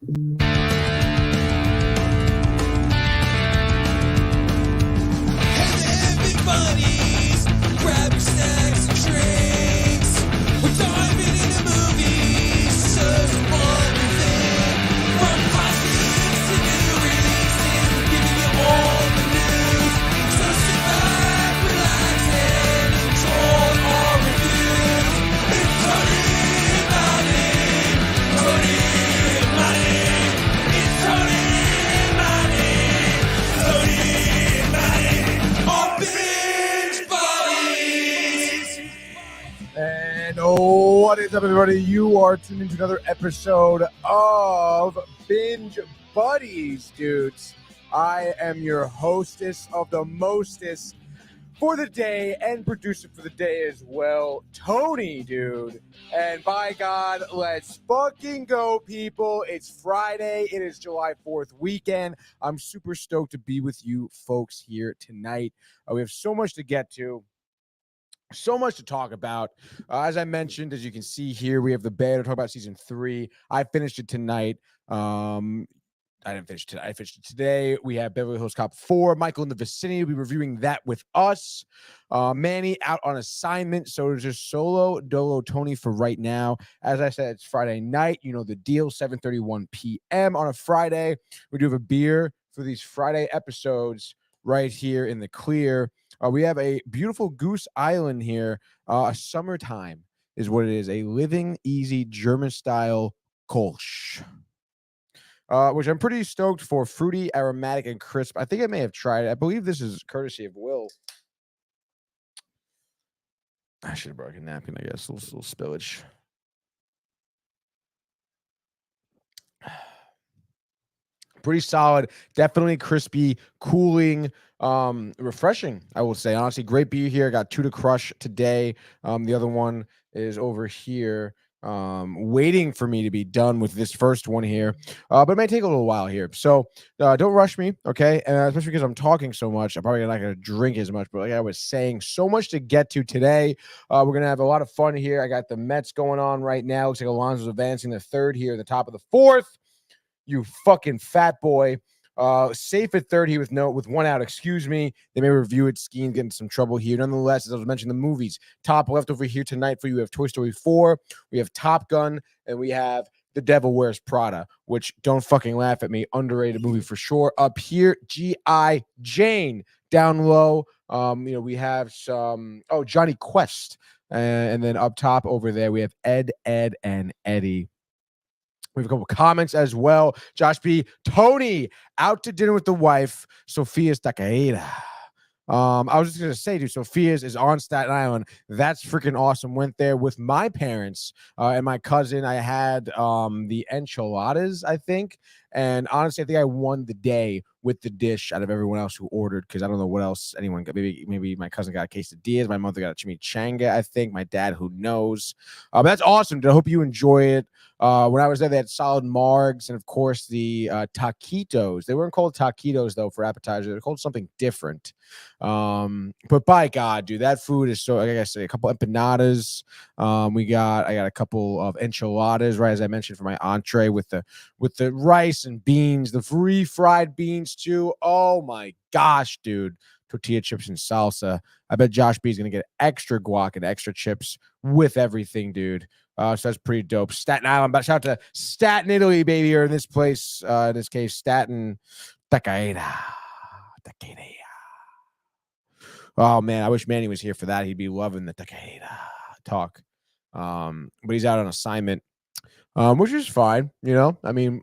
Buddies, grab your snacks and drinks. We're diving into movies, such a fun thing. From classics to new releases, we're giving you all the news. So sit back, relax, and enjoy our reviews. It's Tony and Maddie, Tony and Maddie. It's Tony and Maddie, Tony and Maddie. Our binge buddies. And what is up, everybody? You are tuned into another episode of Binge Buddies, dudes. I am your hostess of the mostest for the day and producer for the day as well, Tony, dude. And by God, let's fucking go, people. It's Friday. It is July 4th weekend. I'm super stoked to be with you folks here tonight. We have so much to get to. So much to talk about. As I mentioned, as you can see here, we have the Bear to talk about season 3. I finished it tonight. I didn't finish it today. I finished it today. We have Beverly Hills Cop 4. Michael in the Vicinity will be reviewing that with us. Manny out on assignment, so it's just solo Dolo Tony for right now. As I said, it's Friday night. You know the deal, 7:31 p.m. on a Friday. We do have a beer for these Friday episodes right here in the clear. We have a beautiful Goose Island here. A summertime is what it is. A living easy German style Kolsch, which I'm pretty stoked for. Fruity, aromatic, and crisp. I think I may have tried it. I believe this is courtesy of Will. I should have brought a napkin, I guess. A little spillage. Pretty solid, definitely crispy, cooling, refreshing, I will say. Honestly, great beer here. Got 2 to crush today. The other one is over here, waiting for me to be done with this first one here. But it may take a little while here. So don't rush me, okay? And especially because I'm talking so much, I'm probably not going to drink as much. But like I was saying, so much to get to today. We're going to have a lot of fun here. I got the Mets going on right now. Looks like Alonso's advancing the third here at the top of the 4th. You fucking fat boy. Safe at third here with 1 out. Excuse me. They may review it. Skiing getting some trouble here. Nonetheless, as I was mentioning, the movies. Top left over here tonight for you. We have Toy Story 4. We have Top Gun. And we have The Devil Wears Prada, which, don't fucking laugh at me, underrated movie for sure. Up here, G.I. Jane. Down low, we have some, Johnny Quest. And then up top over there, we have Ed, and Eddie. We have a couple comments as well. Josh B. Tony out to dinner with the wife, Sophia's Takahira. I was just going to say, dude, Sophia's is on Staten Island. That's freaking awesome. Went there with my parents and my cousin. I had the enchiladas, I think. And honestly, I think I won the day with the dish out of everyone else who ordered, because I don't know what else anyone got. Maybe my cousin got a quesadillas. My mother got a chimichanga, I think. My dad, who knows? But that's awesome, dude. I hope you enjoy it. When I was there, they had solid margs and, of course, the taquitos. They weren't called taquitos, though, for appetizer. They're called something different. But by God, dude, that food is so, like I said, a couple empanadas. I got a couple of enchiladas, right, as I mentioned, for my entree with the rice and beans, the refried beans, too. Oh, my gosh, dude. Tortilla chips and salsa. I bet Josh B is going to get extra guac and extra chips with everything, dude. So that's pretty dope. Staten Island. But shout out to Staten, Italy, baby, or in this place, in this case, Staten Takahira. Oh, man, I wish Manny was here for that. He'd be loving the Takahira talk. But he's out on assignment, which is fine. I mean,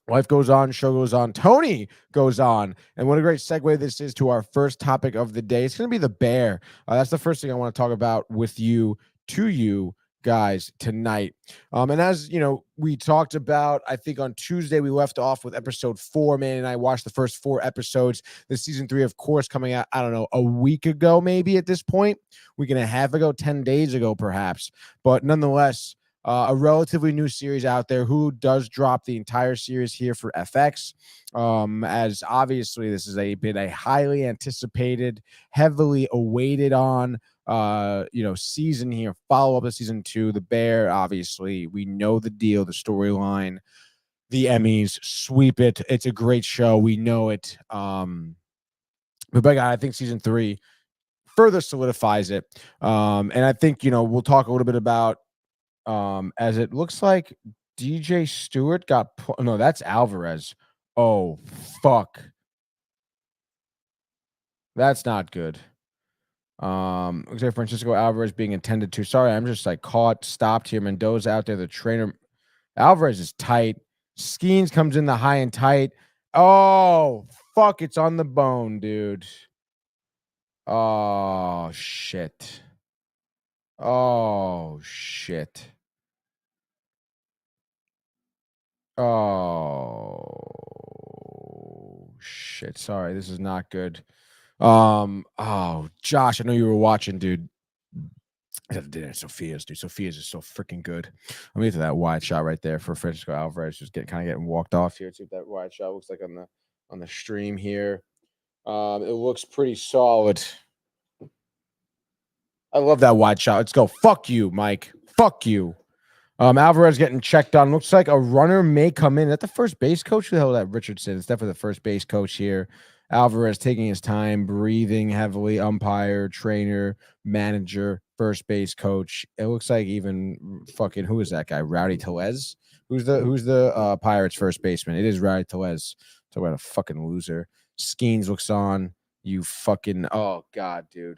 life goes on, show goes on, Tony goes on. And what a great segue this is to our first topic of the day. It's going to be the Bear. That's the first thing I want to talk about with you, to you guys, tonight. And as we talked about, I think on Tuesday, we left off with episode 4. Man and I watched the first 4 episodes. The season 3, of course, coming out, I don't know, a week ago, maybe at this point, week and a half ago, 10 days ago, perhaps. But nonetheless, a relatively new series out there. Who does drop the entire series here for FX, as obviously this has been a highly anticipated, heavily awaited on season here, follow up to season 2. The Bear, obviously, we know the deal, the storyline. the Emmys, sweep it. It's a great show. We know it. But by God, I think season 3 further solidifies it. And I think, we'll talk a little bit about as it looks like DJ Stewart got no, that's Alvarez. Oh, fuck. That's not good. Looks like Francisco Alvarez being intended to. Sorry, I'm just like stopped here. Mendoza out there. The trainer Alvarez is tight. Skeens comes in the high and tight. Oh, fuck. It's on the bone, dude. Oh, shit. Oh, shit. Oh, shit. Sorry. This is not good. Oh, Josh, I know you were watching, dude. I had dinner at Sophia's, dude. Sophia's is so freaking good. Let me get to that wide shot right there for Francisco Alvarez. Just getting walked off here. See what that wide shot looks like on the stream here. It looks pretty solid. I love that wide shot. Let's go. Fuck you, Mike. Fuck you. Alvarez getting checked on. Looks like a runner may come in. Is that the first base coach? Who the hell is that Richardson? It's definitely the first base coach here. Alvarez taking his time, breathing heavily. Umpire, trainer, manager, first base coach. It looks like even fucking who is that guy? Rowdy Tellez? Who's the Pirates first baseman? It is Rowdy Tellez. Talk about a fucking loser. Skeens looks on. You fucking god, dude.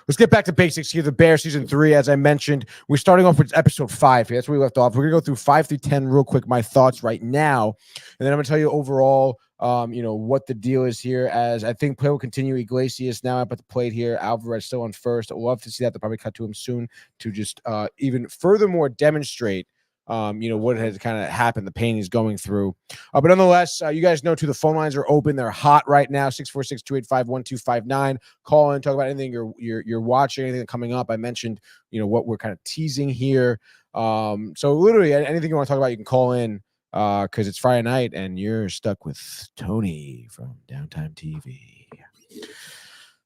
Let's get back to basics here. The Bear season 3, as I mentioned, we're starting off with episode 5 here. That's where we left off. We're gonna go through 5 through 10 real quick. My thoughts right now, and then I'm gonna tell you overall, what the deal is here. As I think play will continue. Iglesias now up at the plate here. Alvarez still on first. I'd love to see that. They'll probably cut to him soon to just even furthermore demonstrate. What has kind of happened, the pain he's going through. But nonetheless, you guys know too, the phone lines are open. They're hot right now. 646-285-1259. Call in, talk about anything you're watching, anything coming up. I mentioned, what we're kind of teasing here. So literally anything you want to talk about, you can call in because it's Friday night and you're stuck with Tony from Downtime TV.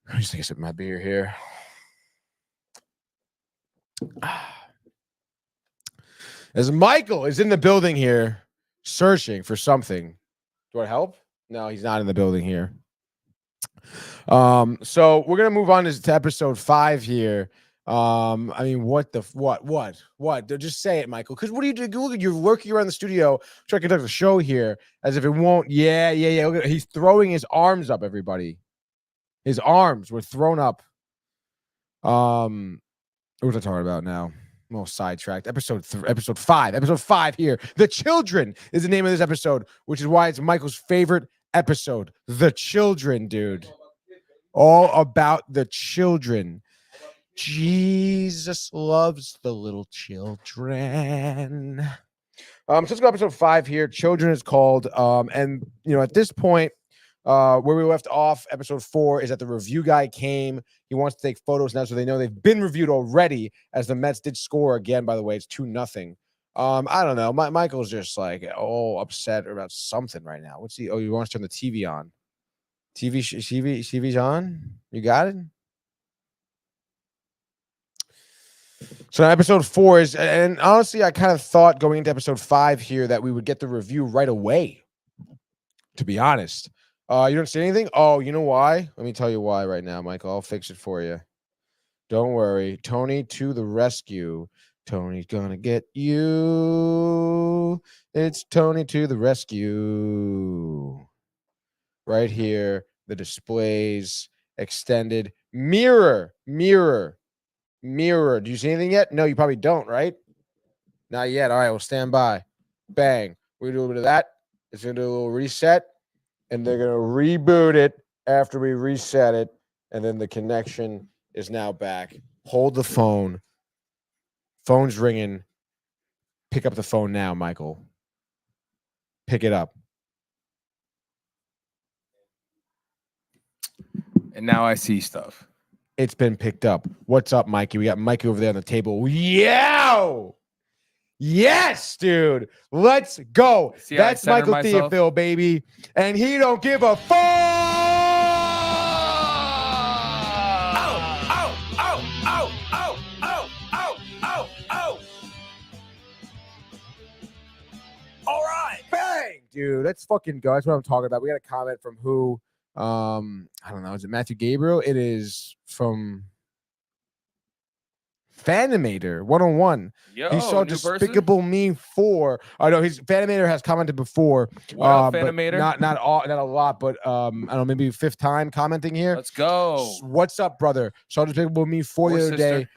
I just think I sipped my beer here. As Michael is in the building here, searching for something. Do I help? No, he's not in the building here. So we're gonna move on to episode 5 here. What? Just say it, Michael. Because what do you do? Look, you're lurking around the studio trying to conduct the show here as if it won't. Yeah. Look at, he's throwing his arms up. Everybody, his arms were thrown up. What was I talking about now? I'm all sidetracked. Episode 5 here. The Children is the name of this episode, which is why it's Michael's favorite episode. The Children, dude. All about the children. Jesus loves the little children. So let's go episode 5 here. Children is called. And at this point, where we left off, episode 4 is that the review guy came. He wants to take photos now, so they know they've been reviewed already. As the Mets did score again, by the way, it's 2-0. I don't know. Michael's just like upset about something right now. What's he? Oh, he wants to turn the TV on. TV's on. You got it. So episode 4 is, and honestly, I kind of thought going into episode 5 here that we would get the review right away. To be honest. You don't see anything? Oh, you know why? Let me tell you why right now, Michael. I'll fix it for you. Don't worry. Tony to the rescue. Tony's gonna get you. It's Tony to the rescue. Right here, the displays, extended mirror. Do you see anything yet? No, you probably don't, right? Not yet. All right, we'll stand by. Bang. We're gonna do a little bit of that. It's gonna do a little reset. And they're going to reboot it after we reset it. And then the connection is now back. Hold the phone. Phone's ringing. Pick up the phone now, Michael. Pick it up. And now I see stuff. It's been picked up. What's up, Mikey? We got Mikey over there on the table. Yow! Yes, dude. Let's go. See, that's Michael Theophil, baby. And he don't give a fuck. All right. dude. Let's fucking go. That's what I'm talking about. We got a comment from who? I don't know. Is it Matthew Gabriel? It is from Fanimator 101. Yo, He saw new person? Despicable Me 4. I know his Fanimator has commented before. What up, but Fanimator? not a lot, but I don't know, maybe fifth time commenting here. Let's go. What's up, brother? Saw Despicable Me 4 the Or other day.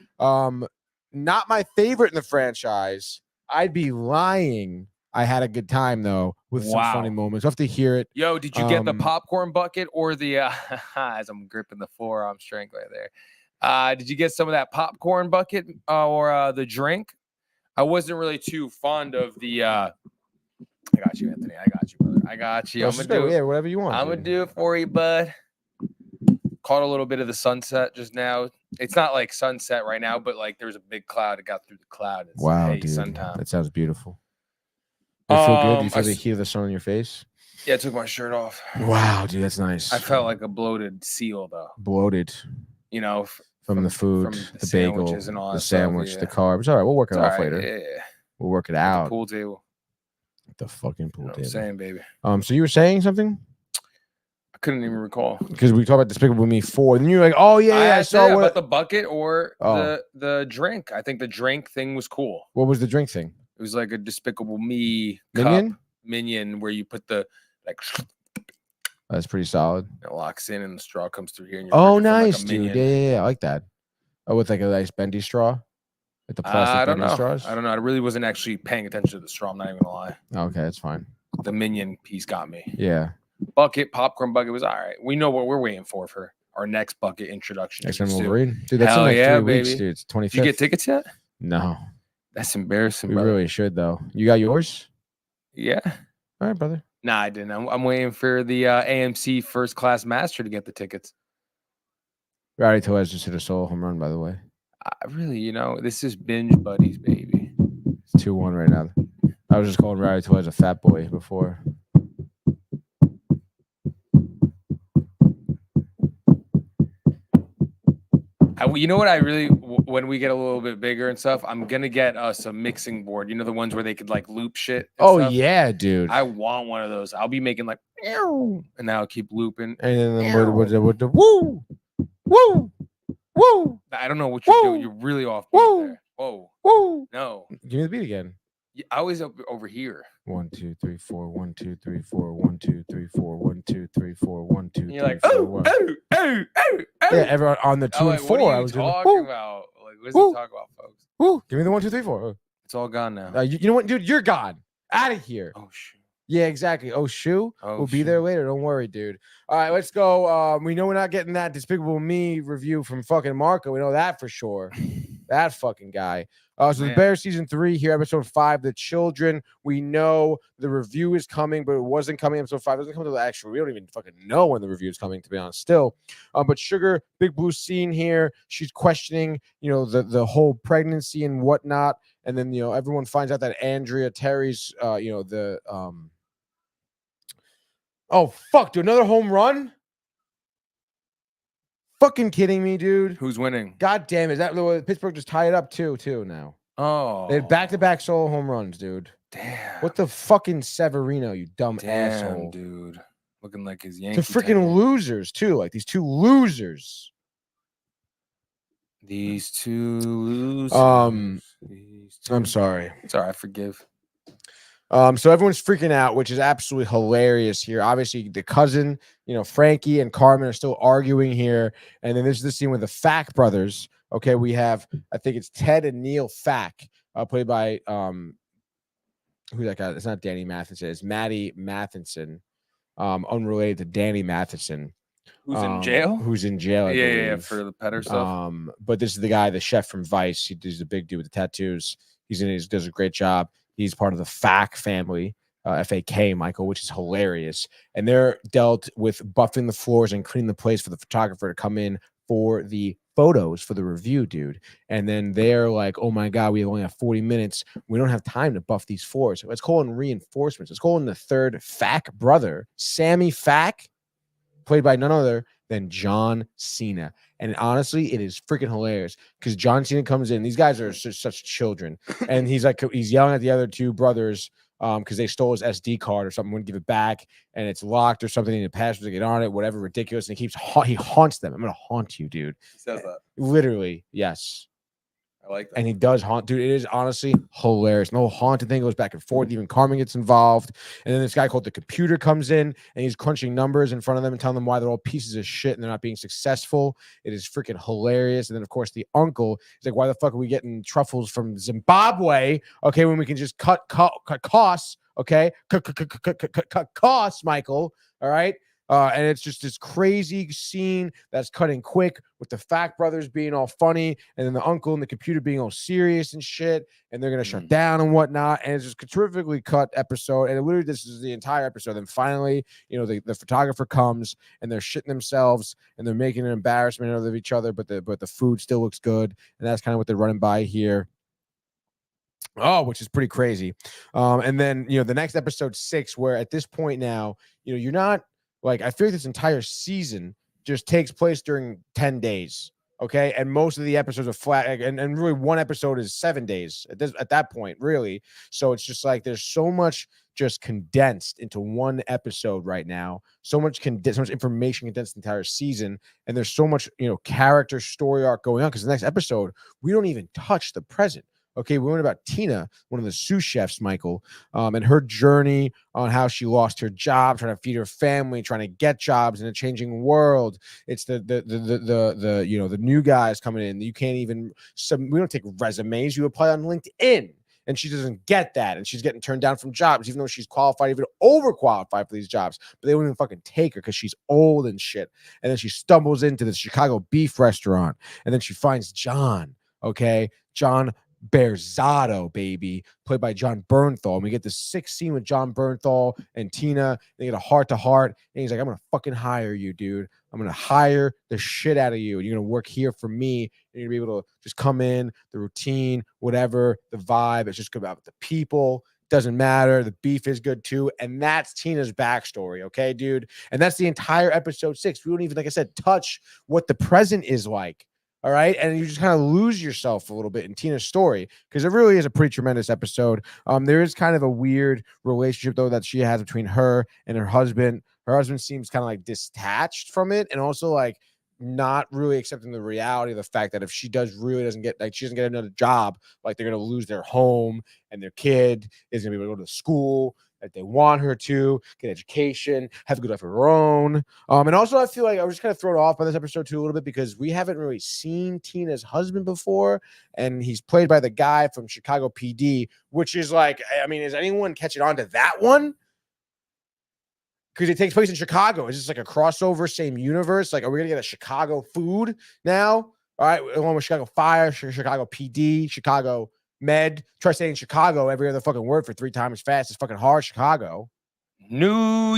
Not my favorite in the franchise. I'd be lying. I had a good time though with some funny moments. We'll have to hear it. Yo, did you get the popcorn bucket or the as I'm gripping the forearm strength right there? Did you get some of that popcorn bucket or the drink? I wasn't really too fond of the I got you, Anthony. I got you, brother. I got you. I'm gonna do it. Whatever you want. I'm gonna do it for you, bud. Caught a little bit of the sunset just now. It's not like sunset right now, but like there's a big cloud. It got through the cloud. It's, wow, hey, dude. Sun-time. That sounds beautiful. You feel good? You feel the I heat of the sun on your face? Yeah, I took my shirt off. Wow, dude, that's nice. I felt like a bloated seal, though. Bloated. You know, from the food, from the bagel, and all the that stuff, sandwich, yeah. the carbs. All right, we'll work it off later. Yeah. We'll work it The out. pool table. The fucking pool You know what table. I'm saying, baby. So you were saying something? I couldn't even recall. Because we talked about Despicable Me 4. Then you were like, oh yeah, I saw about the bucket or Oh. the drink. I think the drink thing was cool. What was the drink thing? It was like a Despicable Me Minion? cup minion where you put the like That's pretty solid. it locks in and the straw comes through here. And you're Oh, drinking from, nice, like, a dude. Minion. Yeah. I like that. Oh, with like a nice bendy straw? Like the plastic I don't bendy know. straws? I don't know. I really wasn't actually paying attention to the straw. I'm not even gonna lie. Okay, that's fine. The minion piece got me. Yeah. Popcorn bucket was all right. We know what we're waiting for our next bucket introduction. Next to time pursue. Wolverine. Dude, that's in Hell like yeah, 3 weeks, baby. dude. It's 25th. Did you get tickets yet? No. That's embarrassing, We brother. really should, though. You got yours? Yeah. All right, brother. Nah, I didn't. I'm waiting for the AMC First Class Master to get the tickets. Rowdy Torres just hit a solo home run, by the way. Really, this is binge buddies, baby. It's 2-1 right now. I was just calling Rowdy Torres a fat boy before. You know what I really, when we get a little bit bigger and stuff, I'm going to get us a mixing board. You know, the ones where they could like loop shit. And Oh, stuff? yeah, dude. I want one of those. I'll be making like, and now I'll keep looping. And then with the woo, woo, woo, I don't know what you're doing. You're really off beat there. Whoa. woo. No. Give me the beat again. I always over here. 1 2 3 4 1 2 3 4 1 2 3 4 1 2 3 4 1 2 And 3 you're like, 4 oh, 1. oh, oh, oh, oh. Yeah, everyone on the 2 I'm and like, 4. what are I you was doing talking woo, about? Like, what is woo, he talking about, folks? woo. Give me the 1 2 3 4. It's all gone now. You know what, dude? You're gone. Out of here. Oh, shoot. Yeah, exactly. Oh, shoe. Oh, We'll be there later. Don't worry, dude. All right, let's go. We know we're not getting that Despicable Me review from fucking Marco. We know that for sure. That fucking guy. So the Man. Bears season 3 here, episode 5, The Children. We know the review is coming, but it wasn't coming. Episode 5 doesn't come to the actual. We don't even fucking know when the review is coming, to be honest. Still, but Sugar, big blue scene here. She's questioning, the whole pregnancy and whatnot, and then everyone finds out that Andrea Terry's, Oh, fuck, dude. Another home run? Fucking kidding me, dude. Who's winning? God damn it. Is that Pittsburgh just tied it up too now? Oh. They had back-to-back solo home runs, dude. Damn. What the fucking Severino, you dumb asshole. Dude. Looking like his To Yankee. freaking tenure. losers, too. Like these two losers. These two losers. I'm sorry. It's all right. Forgive. So everyone's freaking out, which is absolutely hilarious here. Obviously, the cousin, Frankie and Carmen are still arguing here. And then there's this scene with the Fack brothers. Okay, we have, I think it's Ted and Neil Fack, played by who's that guy? It's not Danny Matheson. It's Maddie Matheson, unrelated to Danny Matheson. Who's in jail? Who's in jail? I Yeah, believe. for the petter stuff. But this is the guy, the chef from Vice. He's the big dude with the tattoos. He does a great job. He's part of the Fack family, FAK, Michael, which is hilarious. And they're dealt with buffing the floors and cleaning the place for the photographer to come in for the photos for the review, dude. And then they're like, oh my God, we only have 40 minutes. We don't have time to buff these floors. Let's call in reinforcements. Let's call in the third Fack brother, Sammy Fack, played by none other than John Cena. And honestly, it is freaking hilarious because John Cena comes in. These guys are such children. And he's yelling at the other two brothers because they stole his SD card or something, wouldn't give it back, and it's locked or something, and the password to get on it, whatever, ridiculous. And he haunts them. I'm gonna haunt you, dude. He says that. Literally, yes. I like that. And he does haunt, dude. It is honestly hilarious. No haunted thing goes back and forth. Even Carmen gets involved. And then this guy called the computer comes in and he's crunching numbers in front of them and telling them why they're all pieces of shit and they're not being successful. It is freaking hilarious. And then, of course, the uncle is like, why the fuck are we getting truffles from Zimbabwe? Okay, when we can just cut costs. Okay, cut costs, Michael. All right. And it's just this crazy scene that's cutting quick with the Fact brothers being all funny and then the uncle and the computer being all serious and shit. And they're going to shut down and whatnot. And it's just a terrifically cut episode. And literally, this is the entire episode. Then finally, the photographer comes and they're shitting themselves and they're making an embarrassment of each other. But the food still looks good. And that's kind of what they're running by here. Oh, which is pretty crazy. And then, the next episode 6, where at this point now, you're not, like, I feel like this entire season just takes place during 10 days. Okay. And most of the episodes are flat. And really, one episode is 7 days at that point, really. So it's just like there's so much just condensed into one episode right now. So much information condensed the entire season. And there's so much, character story arc going on. Because the next episode, we don't even touch the present. Okay, we learned about Tina, one of the sous chefs, Michael, and her journey on how she lost her job, trying to feed her family, trying to get jobs in a changing world. It's the new guys coming in. You can't even we don't take resumes. You apply on LinkedIn, and she doesn't get that, and she's getting turned down from jobs, even though she's qualified, even overqualified for these jobs. But they won't even fucking take her because she's old and shit. And then she stumbles into the Chicago beef restaurant, and then she finds John. Okay, John Berzado, baby, played by John Bernthal. And we get the 6th scene with John Bernthal and Tina. They get a heart-to-heart, and he's like, I'm gonna fucking hire you, dude. I'm gonna hire the shit out of you. You're gonna work here for me. You're gonna be able to just come in, the routine, whatever, the vibe. It's just about the people. Doesn't matter. The beef is good too. And that's Tina's backstory. Okay, dude. And that's the entire episode 6. We don't even, like I said, touch what the present is like. All right. And you just kind of lose yourself a little bit in Tina's story because it really is a pretty tremendous episode. There is kind of a weird relationship, though, that she has between her and her husband. Her husband seems kind of like detached from it and also like not really accepting the reality of the fact that if she doesn't get another job, like they're going to lose their home and their kid is going to be able to go to school that they want her to get education, have a good life of her own. And also I feel like I was just kind of thrown off by this episode too a little bit because we haven't really seen Tina's husband before. And he's played by the guy from Chicago PD, which is like, I mean, is anyone catching on to that one? Because it takes place in Chicago. Is this like a crossover, same universe? Like, are we going to get a Chicago food now? All right. Along with Chicago Fire, Chicago PD, Chicago Med. Try saying Chicago every other fucking word for 3 times fast. It's fucking hard, Chicago. New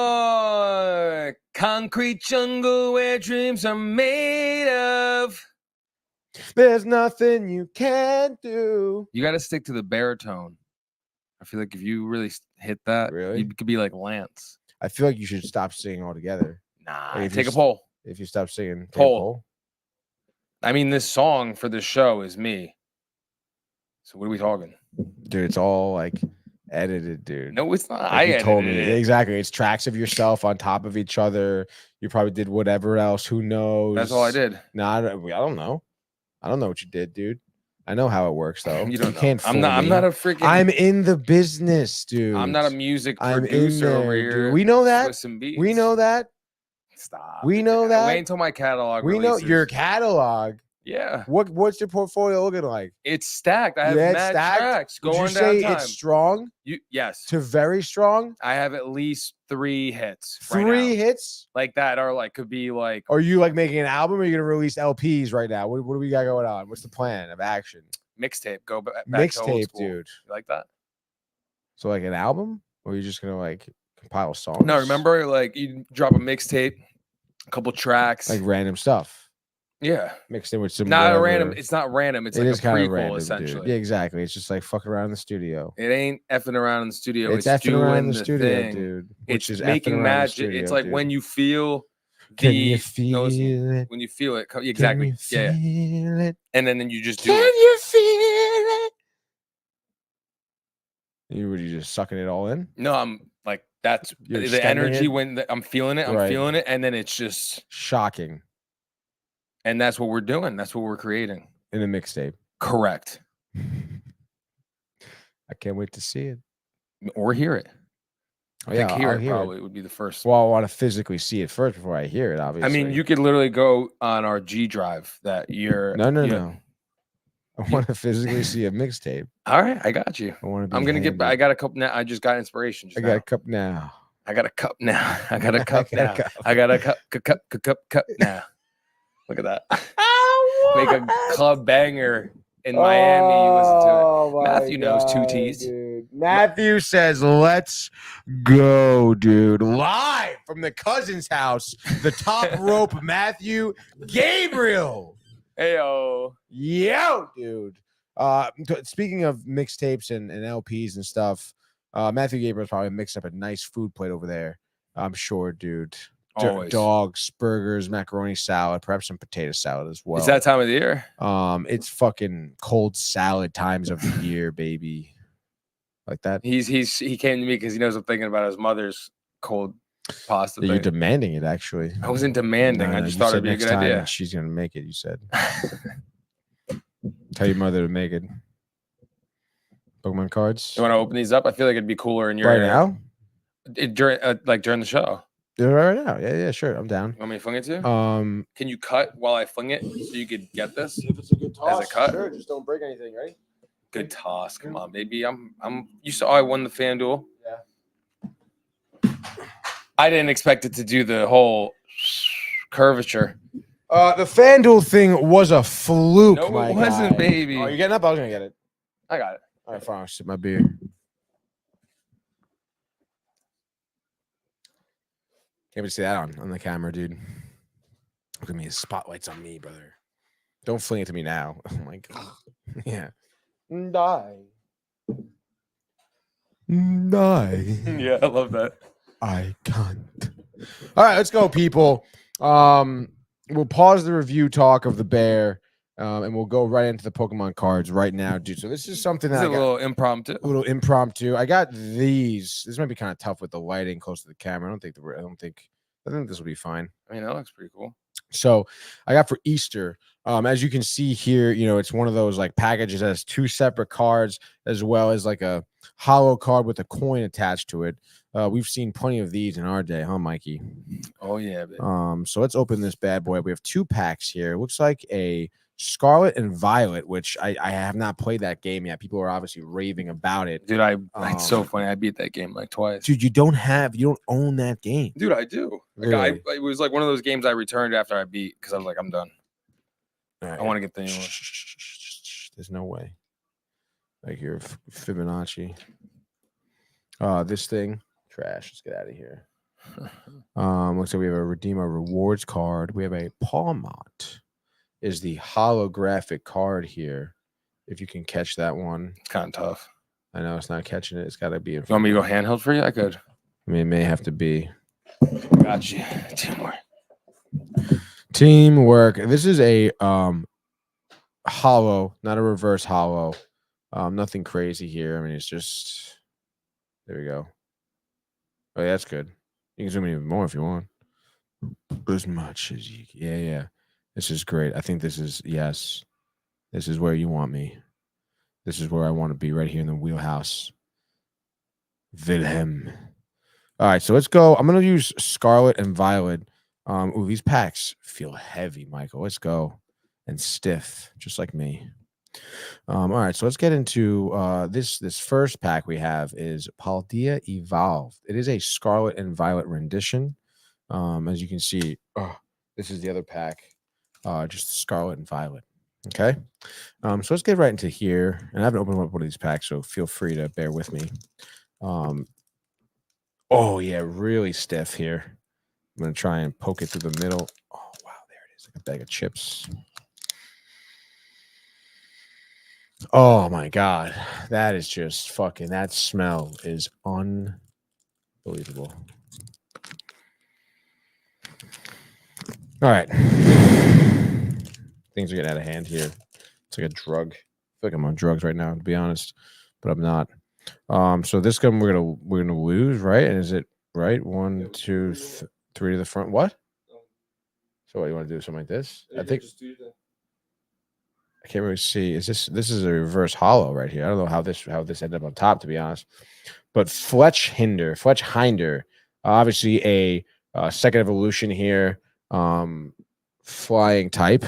York, concrete jungle where dreams are made of. There's nothing you can't do. You got to stick to the baritone. I feel like if you really hit that, Really? you could be like Lance. I feel like you should stop singing altogether. Nah, Like, take a poll. If you stop singing, take a Poll. poll. I mean, this song for this show is me. So what are we talking? Dude, it's all like edited, dude. No, it's not. Like you told me edited it. exactly. It's tracks of yourself on top of each other. You probably did whatever else. Who knows? That's all I did. No, I don't know. I don't know what you did, dude. I know how it works, though. You don't know. Can't. I'm not a freaking. I'm in the business, dude. I'm not a music I'm in producer there, over here. dude. We know that. twisting beats. We know that. Stop. We know that. Wait until my catalog. We know releases. your catalog. Yeah. What's your portfolio looking like? It's stacked. I have Yeah, it's mad stacked? tracks. Go Would you on say downtime. it's strong Yes. to very strong? I have at least 3 hits. 3 hits? Like that are like could be like Are you like making an album or are you gonna release LPs right now? What do we got going on? What's the plan of action? mixtape. Go back to old Mixtape, school. dude. You like that? So like an album? Or are you just gonna like compile songs? No, remember like you drop a mixtape, a couple tracks. Like random stuff. Yeah. Mixed in with some Not whatever. a random. It's not random. It's It like is a kind of prequel, random, essentially. dude. Yeah, exactly. It's just like fucking around in the studio. It ain't effing around in the studio. It's It's effing doing around in the the studio, thing. dude. It's Which is making effing around in the magic. studio, It's like dude. when you feel Can the you feel it? when you feel it. Exactly. Can you feel it? And then you just do Can it. you feel it? You just sucking it all in? No, I'm like that's You're the extending energy it? when I'm feeling it. I'm Right. feeling it, and then it's just, Shocking and that's what we're doing. That's what we're creating. in a mixtape. Correct. I can't wait to see it. Or hear it. Oh, I yeah, think hear I'll it hear probably it. would be the first. Well, I want to physically see it first before I hear it, I obviously. mean, you could literally go on our G drive that you're. No. I want to physically see a mixtape. All right, I got you. I want to be I'm gonna get. I handy. got a cup now. I just got inspiration. I got a cup now. I got a cup now. I got a cup got a now. cup. I got a cup now. Look at that. Make a club banger in Miami. You listen to it. Matthew knows two T's. Dude. Matthew says, "Let's go, dude! Live from the cousin's house, the top rope, Matthew Gabriel." Heyo. Yo, dude. Speaking of mixtapes and LPs and stuff, Matthew Gabriel's probably mixed up a nice food plate over there. I'm sure, dude. Always. Dogs, burgers, macaroni salad, perhaps some potato salad as well. It's that time of the year. It's fucking cold salad times of the year, baby. Like that. He came to me because he knows I'm thinking about his mother's cold pasta. You're thing. demanding it, actually. I wasn't demanding. No, I just you thought said it'd be a next good time idea. she's gonna make it. You said. Tell your mother to make it. Pokemon cards. You want to open these up? I feel like it'd be cooler in your Right area. now? During the show. Yeah, right now. Yeah, sure. I'm down. You want me to fling it too? Can you cut while I fling it so you could get this? if it's a good As a cut? sure. Just don't break anything, right? Good toss. Come on, baby. You saw I won the FanDuel. Yeah. I didn't expect it to do the whole curvature. The FanDuel thing was a fluke. No, my it wasn't, guy. baby. Oh, you getting up? I was gonna get it. I got it. All right, fine. I'll sip my beer. Can't even see that on the camera, dude. Look at me. The spotlight's on me, brother. Don't fling it to me now. Oh my god. Yeah. Die. Yeah, I love that. I can't. All right, let's go, people. We'll pause the review talk of the bear, and we'll go right into the Pokemon cards right now, dude. So this is something This that is a little impromptu. a little impromptu. I got these. This might be kind of tough with the lighting close to the camera. I think this will be fine. I mean, that looks pretty cool. So I got for Easter. As you can see here, it's one of those like packages that has two separate cards as well as like a hollow card with a coin attached to it. We've seen plenty of these in our day, huh, Mikey? Oh yeah, baby. So let's open this bad boy. We have two packs here. It looks like a Scarlet and Violet, which I have not played that game yet. People are obviously raving about it. Dude, it's so funny. I beat that game like twice. Dude, you don't own that game. Dude, I do. Really? It was like one of those games I returned after I beat because I was like, I'm done. All right. I want to get the new one. There's no way. Like your Fibonacci. This thing, trash. Let's get out of here. Looks like we have a Redeem a Rewards card. We have a Palmont. Is the holographic card here. If you can catch that one. It's kind of tough. I know it's not catching it. It's got to be. You want me to go handheld for you? I could. I mean, it may have to be. Got you. Teamwork. This is a hollow, not a reverse hollow. Nothing crazy here. I mean, it's just there we go. Oh, yeah, that's good. You can zoom in even more if you want. As much as you yeah. This is great. I think this is yes. This is where you want me. This is where I want to be, right here in the wheelhouse. Wilhelm. All right, so let's go. I'm gonna use Scarlet and Violet. Ooh, these packs feel heavy, Michael. Let's go. And stiff, just like me. All right, so let's get into this first pack we have is Paldea Evolved. It is a Scarlet and Violet rendition. As you can see, this is the other pack, just Scarlet and Violet. Okay, so let's get right into here. And I haven't opened up one of these packs, so feel free to bear with me. Oh yeah, really stiff here. I'm gonna try and poke it through the middle. Oh wow, there it is, like a bag of chips. Oh my god, that is just fucking. That smell is unbelievable. All right, things are getting out of hand here. It's like a drug. I feel like I'm on drugs right now, to be honest, but I'm not. So this gun we're gonna lose, right? And is it right? One, two, three to the front. What? So what you want to do? Something like this? I think I can't really see. Is this is a reverse hollow right here? I don't know how this ended up on top, to be honest. But Fletch Hinder, obviously a second evolution here, flying type,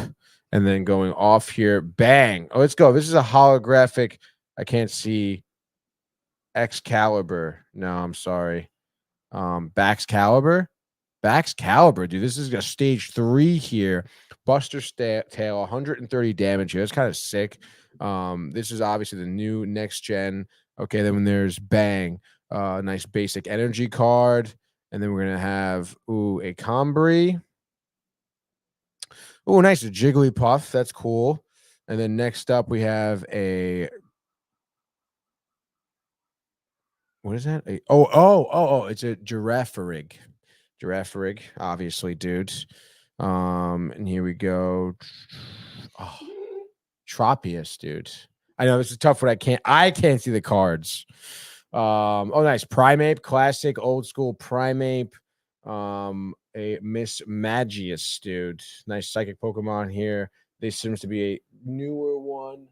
and then going off here. Bang! Oh, let's go. This is a holographic. I can't see Excalibur. No, I'm sorry. Baxcalibur. Baxcalibur, dude. This is a stage 3 here. Buster Tail, 130 damage here. That's kind of sick. This is obviously the new next gen. Okay, then when there's Bang, nice basic energy card. And then we're gonna have a Combri. Oh, nice Jigglypuff. That's cool. And then next up we have a what is that? It's a Giraffe, obviously, dudes. And here we go. Oh, Tropius, dude. I know this is tough when I can't see the cards. Oh, nice. Primeape, classic, old school Primeape. A Miss Magius, dude. Nice psychic Pokemon here. This seems to be a newer one.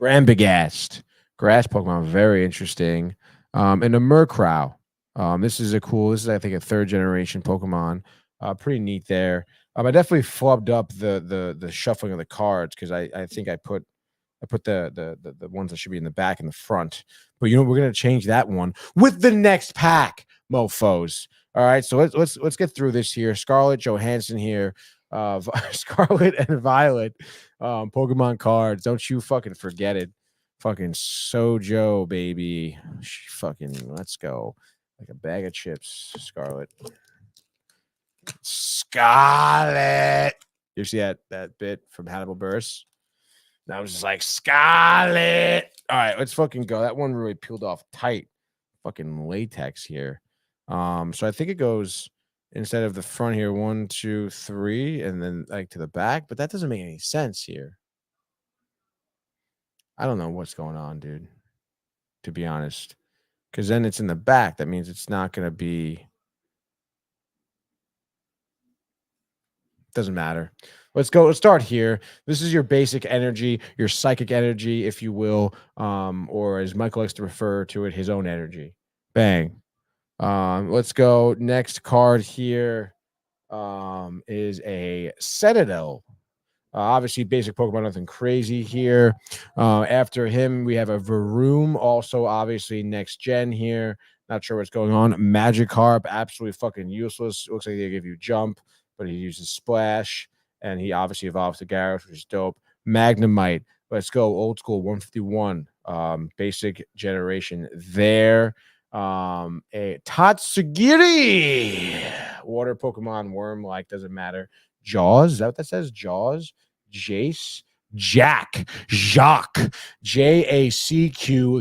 Brambigast. Grass Pokemon, very interesting. And a Murkrow. This is I think a 3rd generation Pokemon. Pretty neat there. I definitely flubbed up the shuffling of the cards because I think I put the ones that should be in the back and the front. But we're gonna change that one with the next pack, mofos. All right, so let's get through this here. Scarlett Johansson here, Scarlet and Violet, Pokemon cards. Don't you fucking forget it. Fucking Sojo, baby. Let's go. Like a bag of chips, Scarlet. Scarlet. You see that bit from Hannibal Buress? And I was just like, Scarlet. All right, let's fucking go. That one really peeled off tight. Fucking latex here. So I think it goes instead of the front here, 1, 2, 3, and then like to the back, but that doesn't make any sense here. I don't know what's going on, dude, to be honest. Because then it's in the back. That means it's not going to be. Doesn't matter. Let's go. Let's start here. This is your basic energy, your psychic energy, if you will, or as Michael likes to refer to it, his own energy. Bang. Let's go. Next card here is a Citadel. Obviously, basic Pokemon, nothing crazy here. After him, we have a Varoom, also obviously next gen here. Not sure what's going on. Magikarp, absolutely fucking useless. Looks like they give you jump, but he uses splash, and he obviously evolves to Gyarados, which is dope. Magnemite, let's go. Old school 151, basic generation there. A Tatsugiri, water Pokemon, worm-like, doesn't matter. Jaws, is that what that says? Jaws, Jacq, Jacques, Jacq,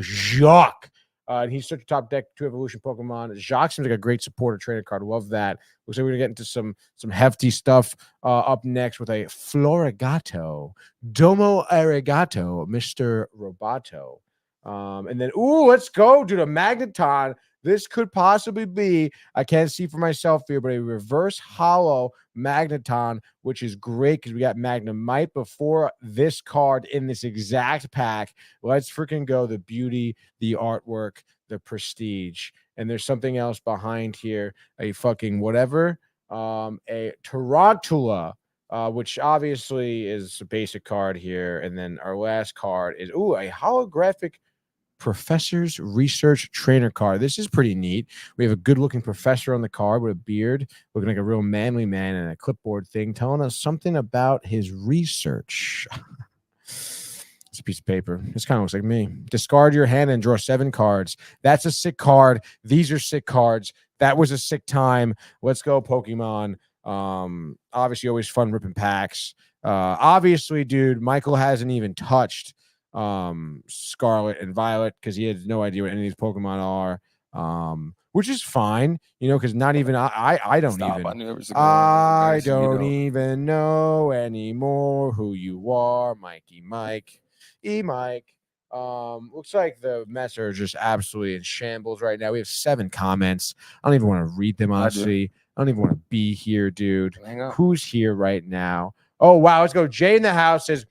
Jacques. And he's such a top deck 2 evolution Pokemon. Jacques seems like a great supporter trainer card. Love that. Looks like we're gonna get into some hefty stuff up next with a Florigato, Domo Arigato, Mr. Roboto. And then, let's go, dude. A Magneton. This could possibly be, I can't see for myself here, but a reverse hollow Magneton, which is great because we got Magnemite before this card in this exact pack. Let's freaking go. The beauty, the artwork, the prestige. And there's something else behind here, a fucking whatever, a Tarantula, which obviously is a basic card here. And then our last card is, a holographic Professor's Research Trainer card. This is pretty neat. We have a good-looking professor on the card with a beard, looking like a real manly man, and a clipboard thing telling us something about his research. It's a piece of paper. This kind of looks like me. Discard your hand and draw 7 cards. That's a sick card. These are sick cards. That was a sick time. Let's go, Pokemon. Obviously, always fun ripping packs. Obviously, dude, Michael hasn't even touched Scarlet and Violet because he has no idea what any of these Pokemon are, which is fine, because not even I don't Stop. even I knew it was I don't even know anymore who you are, Mikey Mike, Mike. Looks like the Mets are just absolutely in shambles right now. We have 7 comments. I don't even want to read them, I do. honestly. I don't even want to be here, dude. Hang up. Who's here right now? Oh, wow. Let's go. Jay in the house says,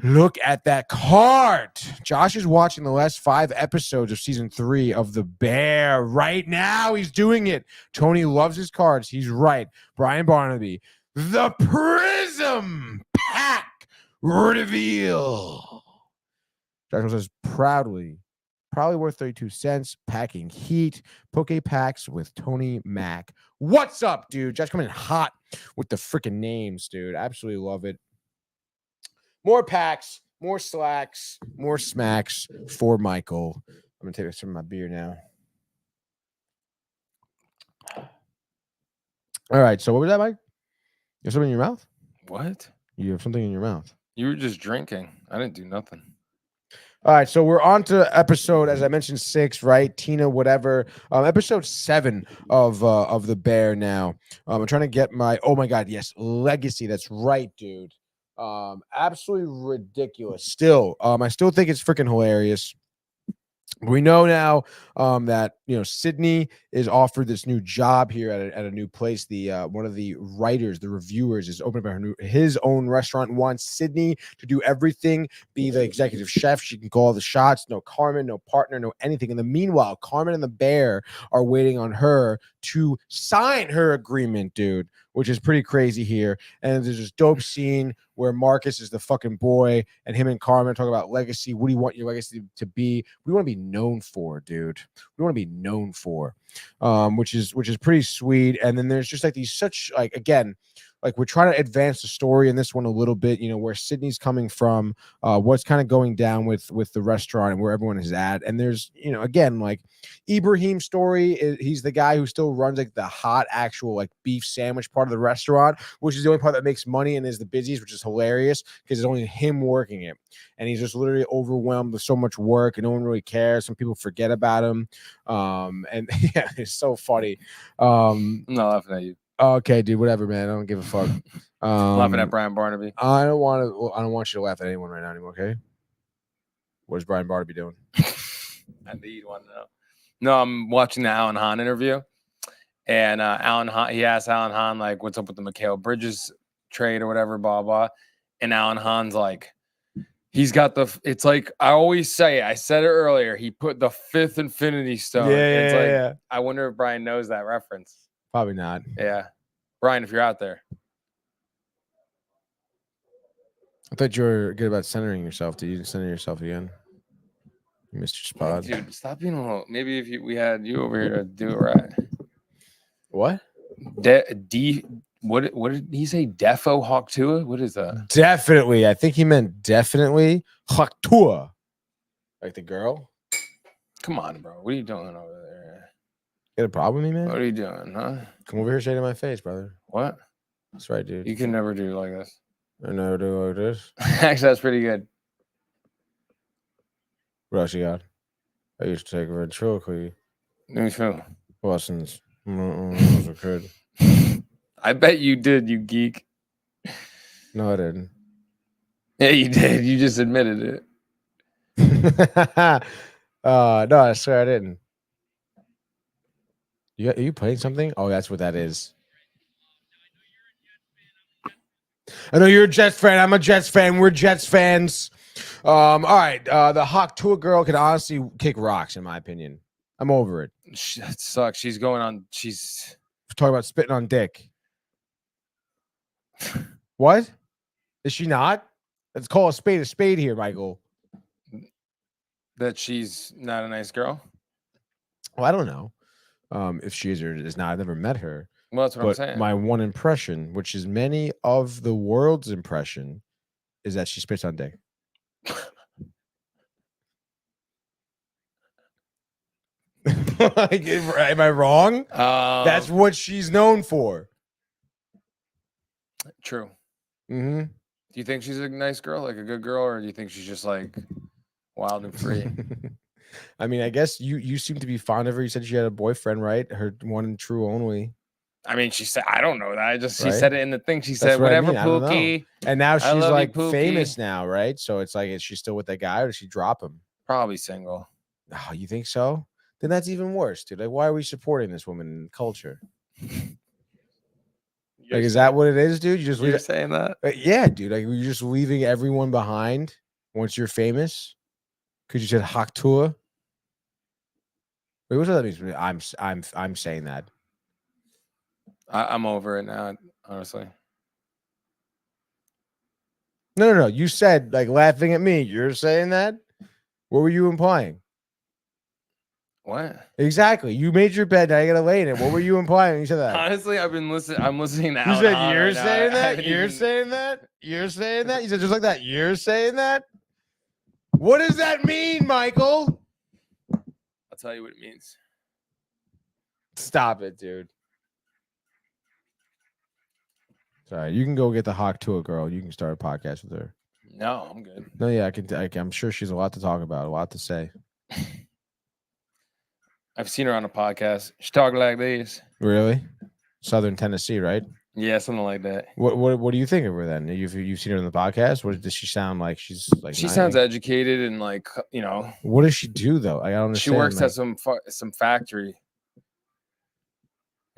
look at that card. Josh is watching the last 5 episodes of season 3 of The Bear right now. He's doing it. Tony loves his cards. He's right. Brian Barnaby, the Prism Pack reveal. Josh says, probably worth 32 cents. Packing heat. Poke packs with Tony Mack. What's up, dude? Josh coming in hot with the freaking names, dude. Absolutely love it. More packs, more slacks, more smacks for Michael. I'm going to take some of my beer now. All right. So what was that, Mike? You have something in your mouth? What? You have something in your mouth. You were just drinking. I didn't do nothing. All right, so we're on to episode, as I mentioned, 6, right? Tina, whatever. Episode 7 of The Bear now. I'm trying to get oh my God, yes, Legacy. That's right, dude. Absolutely ridiculous. Still, I still think it's freaking hilarious. We know now that Sydney is offered this new job here at a new place. The one of the writers, the reviewers, is opening up his own restaurant. Wants Sydney to do everything, be the executive chef. She can call all the shots. No Carmen, no partner, no anything. In the meanwhile, Carmen and the Bear are waiting on her to sign her agreement, dude, which is pretty crazy here. And there's this dope scene where Marcus is the fucking boy, and him and Carmen talk about legacy. What do you want your legacy to be? What do you want to be known for, dude? What do you want to be known for? Which is pretty sweet. And then there's just like these again, like we're trying to advance the story in this one a little bit, where Sydney's coming from, what's kind of going down with the restaurant and where everyone is at. And there's, again, like Ibrahim's story, he's the guy who still runs like the hot actual like beef sandwich part of the restaurant, which is the only part that makes money and is the busiest, which is hilarious because it's only him working it. And he's just literally overwhelmed with so much work and no one really cares. Some people forget about him. And yeah, it's so funny. I'm not laughing at you. Okay, dude, whatever, man. I don't give a fuck. Laughing at Brian Barnaby. I don't want you to laugh at anyone right now anymore, okay? What is Brian Barnaby doing? I think you'd want to know. No, I'm watching the Alan Hahn interview. And Alan Hahn, he asked Alan Hahn, like, what's up with the Mikal Bridges trade or whatever, blah, blah. And Alan Hahn's like, he's got it's like, I always say, I said it earlier, he put the 5th Infinity Stone. Yeah. I wonder if Brian knows that reference. Probably not. Yeah. Brian, if you're out there. I thought you were good about centering yourself. Did you center yourself again? You missed your spot. Dude, stop being a little. Maybe if we had you over here to do it right. What? What did he say? Defo Hawktua? What is that? Definitely. I think he meant definitely Hawktua. Like the girl? Come on, bro. What are you doing over there? Got a problem with me, man? What are you doing, huh? Come over here, say to my face, brother. What? That's right, dude. You can never do like this. I never do like this. Actually, that's pretty good. What else you got? I used to take ventriloquy Me too. lessons when I was a kid. I bet you did, you geek. No, I didn't. Yeah, you did. You just admitted it. No, I swear I didn't. Are you playing something? Oh, that's what that is. I know you're a Jets fan. I'm a Jets fan. We're Jets fans. All right. The Hawktua girl can honestly kick rocks, in my opinion. I'm over it. That sucks. She's going on. She's talking about spitting on dick. What? Is she not? Let's call a spade here, Michael. That she's not a nice girl? Well, I don't know if she is or is not. I've never met her. Well, that's what I'm saying. My one impression, which is many of the world's impression, is that she spits on dick. Am I wrong? That's what she's known for. True. Mm-hmm. Do you think she's a nice girl, like a good girl, or do you think she's just like wild and free? I mean, I guess you seem to be fond of her. You said she had a boyfriend, right? Her one and true only. I mean, she said, I don't know that. She Right? said it in the thing. She That's said, what I whatever, mean, I don't know. Pookie. And now I she's love you, like Pookie. famous now, right? So it's like, is she still with that guy or does she drop him? Probably single. Oh, you think so? Then that's even worse, dude. Like, why are we supporting this woman in culture? Like, is that what it is, dude? You just You're leave. saying that? Yeah, dude. Like, you're just leaving everyone behind once you're famous. Because you said Haktua. Wait, what's that mean? I'm saying that. I'm over it now, honestly. No. You said like laughing at me. You're saying that. What were you implying? What? Exactly. You made your bed. Now you gotta lay in it. What were you implying when you said that? Honestly, I've been listening. I'm listening to You Out said On you're right now. saying I that. haven't You're even- saying that. You're saying that. You said just like that. You're saying that. What does that mean, Michael? I'll tell you what it means. Stop it, dude. Sorry, you can go get the Hawk Tour girl. You can start a podcast with her. No, I'm good. No, yeah, I'm sure she's a lot to talk about, a lot to say. I've seen her on a podcast. She talk like this. Really? Southern Tennessee, right? Yeah, something like that. What do you think of her then? You've seen her on the podcast. What does she sound like? She's like She sounds educated and like, you know. What does she do though? I don't understand. She works like, at some factory.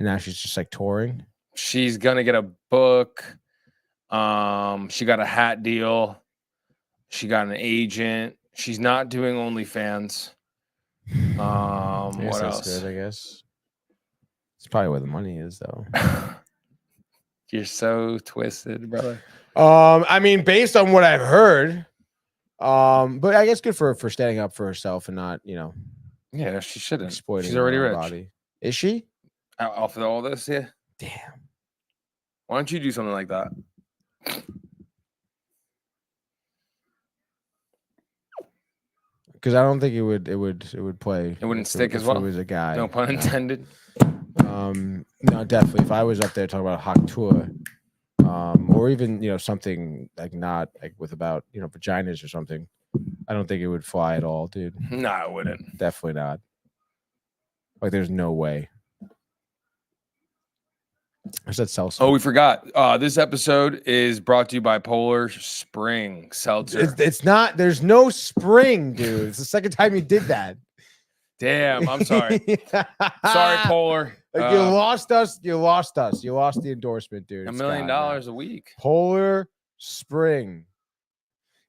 and now she's just like touring. She's gonna get a book. She got a hat deal. She got an agent. She's not doing OnlyFans. What else? Good, I guess. It's probably where the money is, though. You're so twisted, brother. I mean, based on what I've heard, but I guess good for her for standing up for herself and not, Yeah, she shouldn't. exploiting She's her already own rich. body. Is she? Off of all this, yeah. Damn. Why don't you do something like that? Because I don't think it would play. It wouldn't if stick as if well. It was a guy. No pun intended. No, definitely. If I was up there talking about Hawk Tour, or even something like not like with about vaginas or something, I don't think it would fly at all, dude. No, it wouldn't. Definitely not. Like, there's no way. I said seltzer. Oh, we forgot. This episode is brought to you by Polar Spring Seltzer. It's not. There's no spring, dude. It's the second time you did that. Damn, I'm sorry. Sorry, Polar. Like, you lost us. You lost us. You lost the endorsement, dude. $1 It's million gone now. a week. Polar Spring.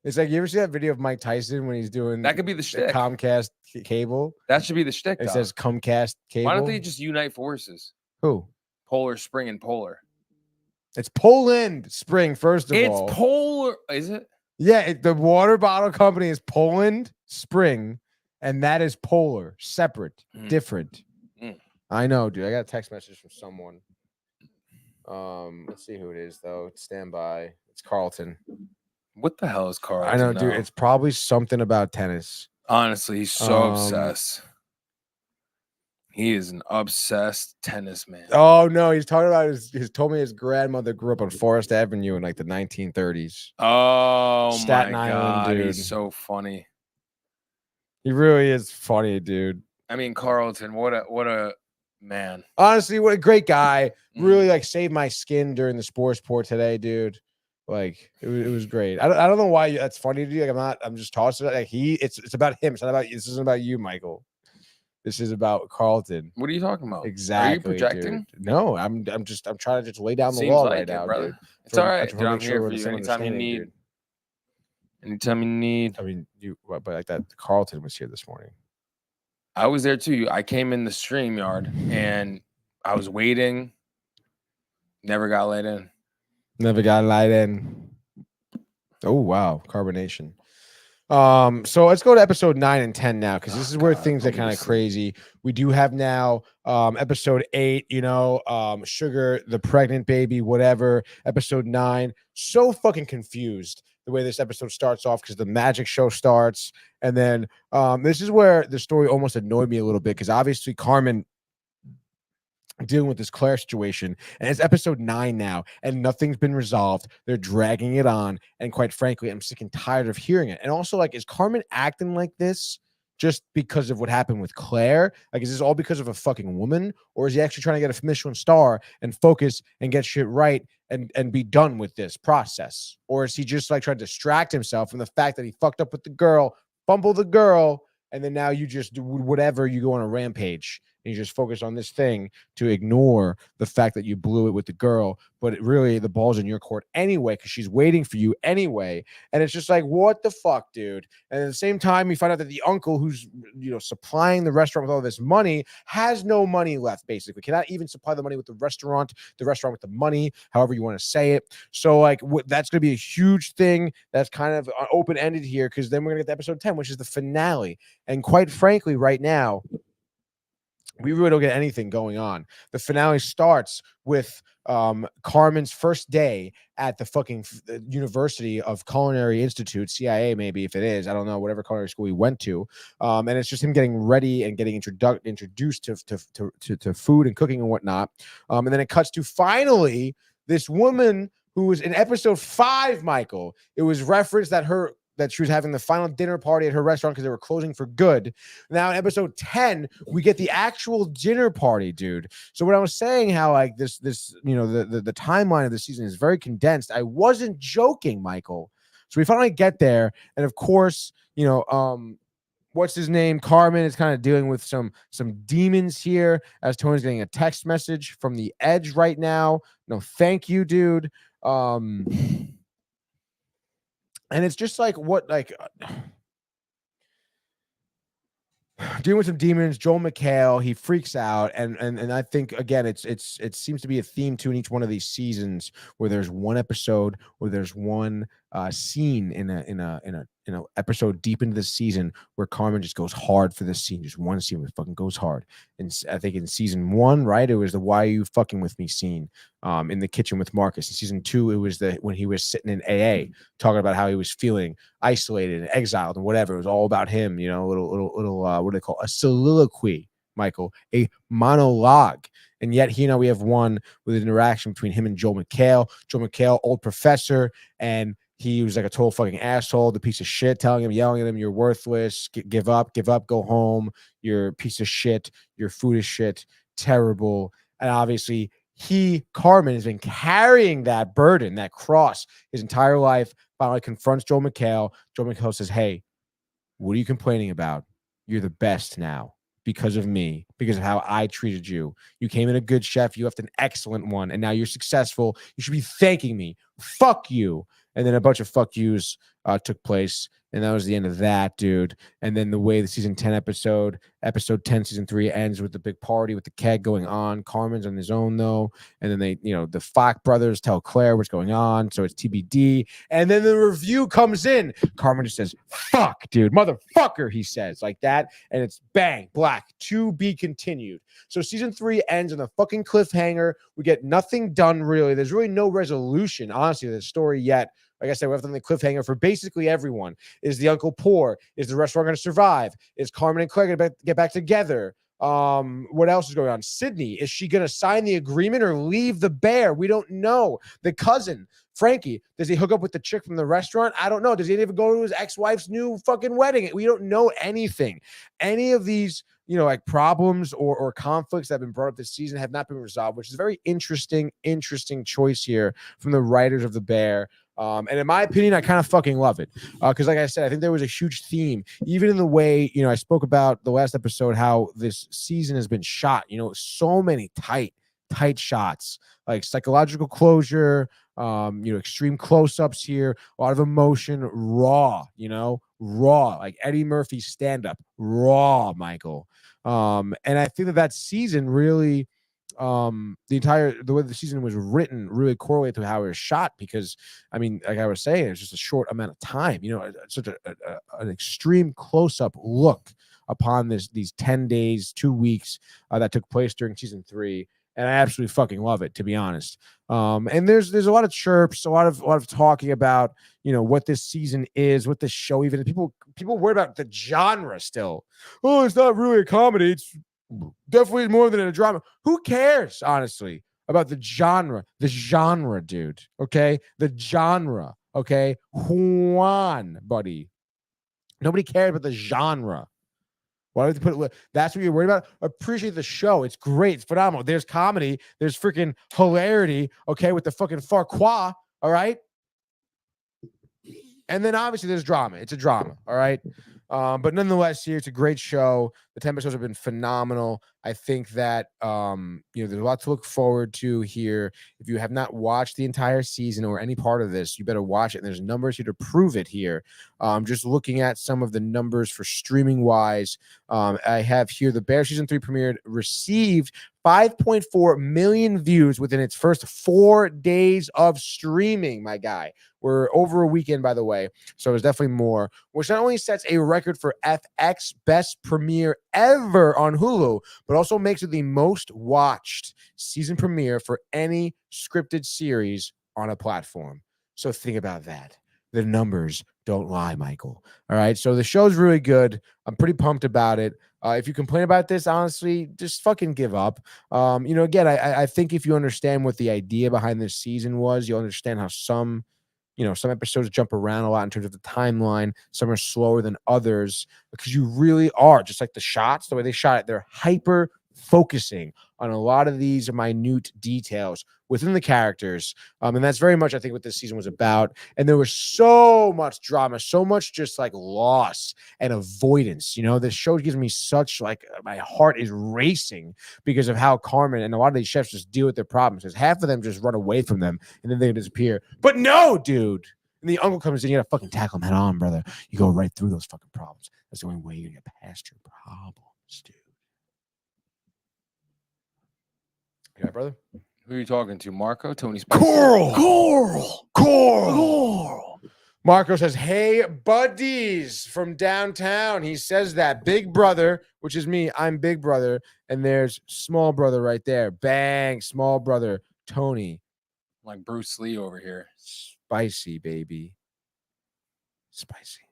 It's like, you ever see that video of Mike Tyson when he's doing That could be the shtick. Comcast cable? That should be the shtick. It Though. says Comcast cable. Why don't they just unite forces? Who? Polar Spring and Polar. It's Poland Spring, first of all. It's Polar. Is it? Yeah, the water bottle company is Poland Spring, and that is Polar, separate, different. I know, dude. I got a text message from someone. Let's see who it is, though. Stand by. It's Carlton. What the hell is Carlton? I know, dude. It's probably something about tennis. Honestly, he's so obsessed. He is an obsessed tennis man. Oh no, he's talking about his told me his grandmother grew up on Forest Avenue in like the 1930s. Oh Staten my Island, god, dude. he's so funny. He really is funny, dude. I mean, Carlton, what a man. Honestly, what a great guy. Really like saved my skin during the sports port today, dude. Like it was great. I don't know why that's funny to you. Like I'm just tossing it. Like it's about him. It's not about you. This isn't about you, Michael. This is about Carlton. What are you talking about? Exactly. Are you projecting? Dude. No, I'm trying to just lay down the Seems law like right it, now, brother. dude. It's all right. Dude, Dude, I'm here for you anytime you need. Dude. Anytime you need. I mean, but like that, Carlton was here this morning. I was there too. I came in the stream yard and I was waiting. Never got let in. Never got light in. Oh wow, carbonation. So let's go to episode 9 and 10 now, because this is where things are kind of crazy. We do have now episode 8, Sugar, the pregnant baby, whatever. Episode 9, so fucking confused the way this episode starts off, because the magic show starts, and then this is where the story almost annoyed me a little bit, because obviously Carmen dealing with this Claire situation, and it's episode 9 now, and nothing's been resolved. They're dragging it on, and quite frankly, I'm sick and tired of hearing it. And also, like, is Carmen acting like this just because of what happened with Claire? Like, is this all because of a fucking woman, or is he actually trying to get a Michelin star and focus and get shit right and be done with this process? Or is he just like trying to distract himself from the fact that he fucked up with the girl, fumbled the girl, and then now you just do whatever, you go on a rampage and you just focus on this thing to ignore the fact that you blew it with the girl, but really the ball's in your court anyway because she's waiting for you anyway. And it's just like, what the fuck, dude? And at the same time, you find out that the uncle who's, supplying the restaurant with all this money has no money left, basically. Cannot even supply the money with the restaurant with the money, however you want to say it. So, like, that's going to be a huge thing that's kind of open-ended here, because then we're going to get to episode 10, which is the finale. And quite frankly, right now, we really don't get anything going on. The finale starts with Carmen's first day at the fucking University of Culinary Institute, CIA, maybe, if it is, I don't know, whatever culinary school he went to. And it's just him getting ready and getting introduced to food and cooking and whatnot. And then it cuts to finally this woman who was in episode 5, Michael. It was referenced that she was having the final dinner party at her restaurant because they were closing for good. Now in episode 10, we get the actual dinner party, dude. So when I was saying how like this, the timeline of the season is very condensed, I wasn't joking, Michael. So we finally get there, and of course, what's his name? Carmen is kind of dealing with some demons here, as Tony's getting a text message from the Edge right now. No, thank you, dude. And it's just like, dealing with some demons. Joel McHale, he freaks out, and I think again, it seems to be a theme to in each one of these seasons, where there's one episode, where there's one scene in a episode deep into the season where Carmen just goes hard for this scene, just one scene where it fucking goes hard. And I think in season 1, right, it was the "Why are you fucking with me" scene in the kitchen with Marcus. In season 2, it was when he was sitting in AA talking about how he was feeling isolated and exiled and whatever. It was all about him, a little what do they call, a soliloquy, Michael, a monologue. And yet here now we have one with an interaction between him and Joel McHale. Joel McHale, old professor, and he was like a total fucking asshole, the piece of shit, telling him, yelling at him, "You're worthless, give up, go home, you're a piece of shit, your food is shit, terrible." And obviously Carmen has been carrying that burden, that cross, his entire life. Finally confronts Joel McHale. Joel McHale says, "Hey, what are you complaining about? You're the best now because of me, because of how I treated you. You came in a good chef, you left an excellent one, and now you're successful. You should be thanking me. Fuck you." And then a bunch of fuck yous took place, and that was the end of that, dude. And then the way the season 10 episode 10, season 3 ends with the big party with the keg going on. Carmen's on his own, though. And then they, the Fock brothers tell Claire what's going on, so it's TBD. And then the review comes in. Carmen just says, "Fuck, dude, motherfucker," he says, like that. And it's bang, black, to be continued. So season 3 ends on a fucking cliffhanger. We get nothing done, really. There's really no resolution, honestly, to the story yet. Like I said, we're on the cliffhanger for basically everyone. Is the uncle poor? Is the restaurant going to survive? Is Carmen and Claire going to get back together? What else is going on? Sydney, is she going to sign the agreement or leave the bear? We don't know. The cousin, Frankie, does he hook up with the chick from the restaurant? I don't know. Does he even go to his ex-wife's new fucking wedding? We don't know anything. Any of these, like problems or conflicts that have been brought up this season have not been resolved, which is a very interesting choice here from the writers of The Bear. And in my opinion, I kind of fucking love it. Because like I said, I think there was a huge theme, even in the way, I spoke about the last episode, how this season has been shot, so many tight shots, like psychological closure, extreme close-ups here, a lot of emotion, raw, like Eddie Murphy's stand-up, raw, Michael. And I think that season really, the way the season was written really correlated to how it was shot, because I mean, like I was saying, it's just a short amount of time, such an extreme close-up look upon these 10 days, 2 weeks that took place during season 3. And I absolutely fucking love it, to be honest. And there's a lot of chirps, a lot of talking about, what this season is, what the show even, people worry about the genre still. Oh, it's not really a comedy. It's definitely more than a drama. Who cares, honestly, about the genre? The genre, dude. Okay, the genre. Okay, Juan, buddy. Nobody cared about the genre. Why do you have to put? That's what you're worried about. Appreciate the show. It's great. It's phenomenal. There's comedy. There's freaking hilarity. Okay, with the fucking Farquaad. All right. And then obviously there's drama. It's a drama. All right. But nonetheless, here it's a great show. The 10 episodes have been phenomenal. I think that there's a lot to look forward to here. If you have not watched the entire season or any part of this, you better watch it. And there's numbers here to prove it here. Just looking at some of the numbers for streaming wise, I have here the Bear season 3 premiered, received 5.4 million views within its first 4 days of streaming, my guy. We're over a weekend, by the way, so it's definitely more, which not only sets a record for FX best premiere ever on Hulu, but also makes it the most watched season premiere for any scripted series on a platform. So think about that. The numbers don't lie, Michael. All right, so the show's really good. I'm pretty pumped about it. If you complain about this, honestly, just fucking give up. Again, I think if you understand what the idea behind this season was, you'll understand how some episodes jump around a lot in terms of the timeline. Some are slower than others because you really are, just like the shots, the way they shot it, they're hyper focusing on a lot of these minute details within the characters. And that's very much, I think, what this season was about. And there was so much drama, so much just like loss and avoidance. This show gives me such my heart is racing because of how Carmen and a lot of these chefs just deal with their problems. Because half of them just run away from them and then they disappear. But no, dude. And the uncle comes in, you gotta fucking tackle him head on, brother. You go right through those fucking problems. That's the only way you're gonna get past your problems, dude. Yeah, brother. Who are you talking to? Marco? Tony Spicer? Coral. Marco says, "Hey, buddies from downtown." He says that. Big brother, which is me. I'm big brother. And there's small brother right there. Bang, small brother. Tony. Like Bruce Lee over here. Spicy, baby. Spicy.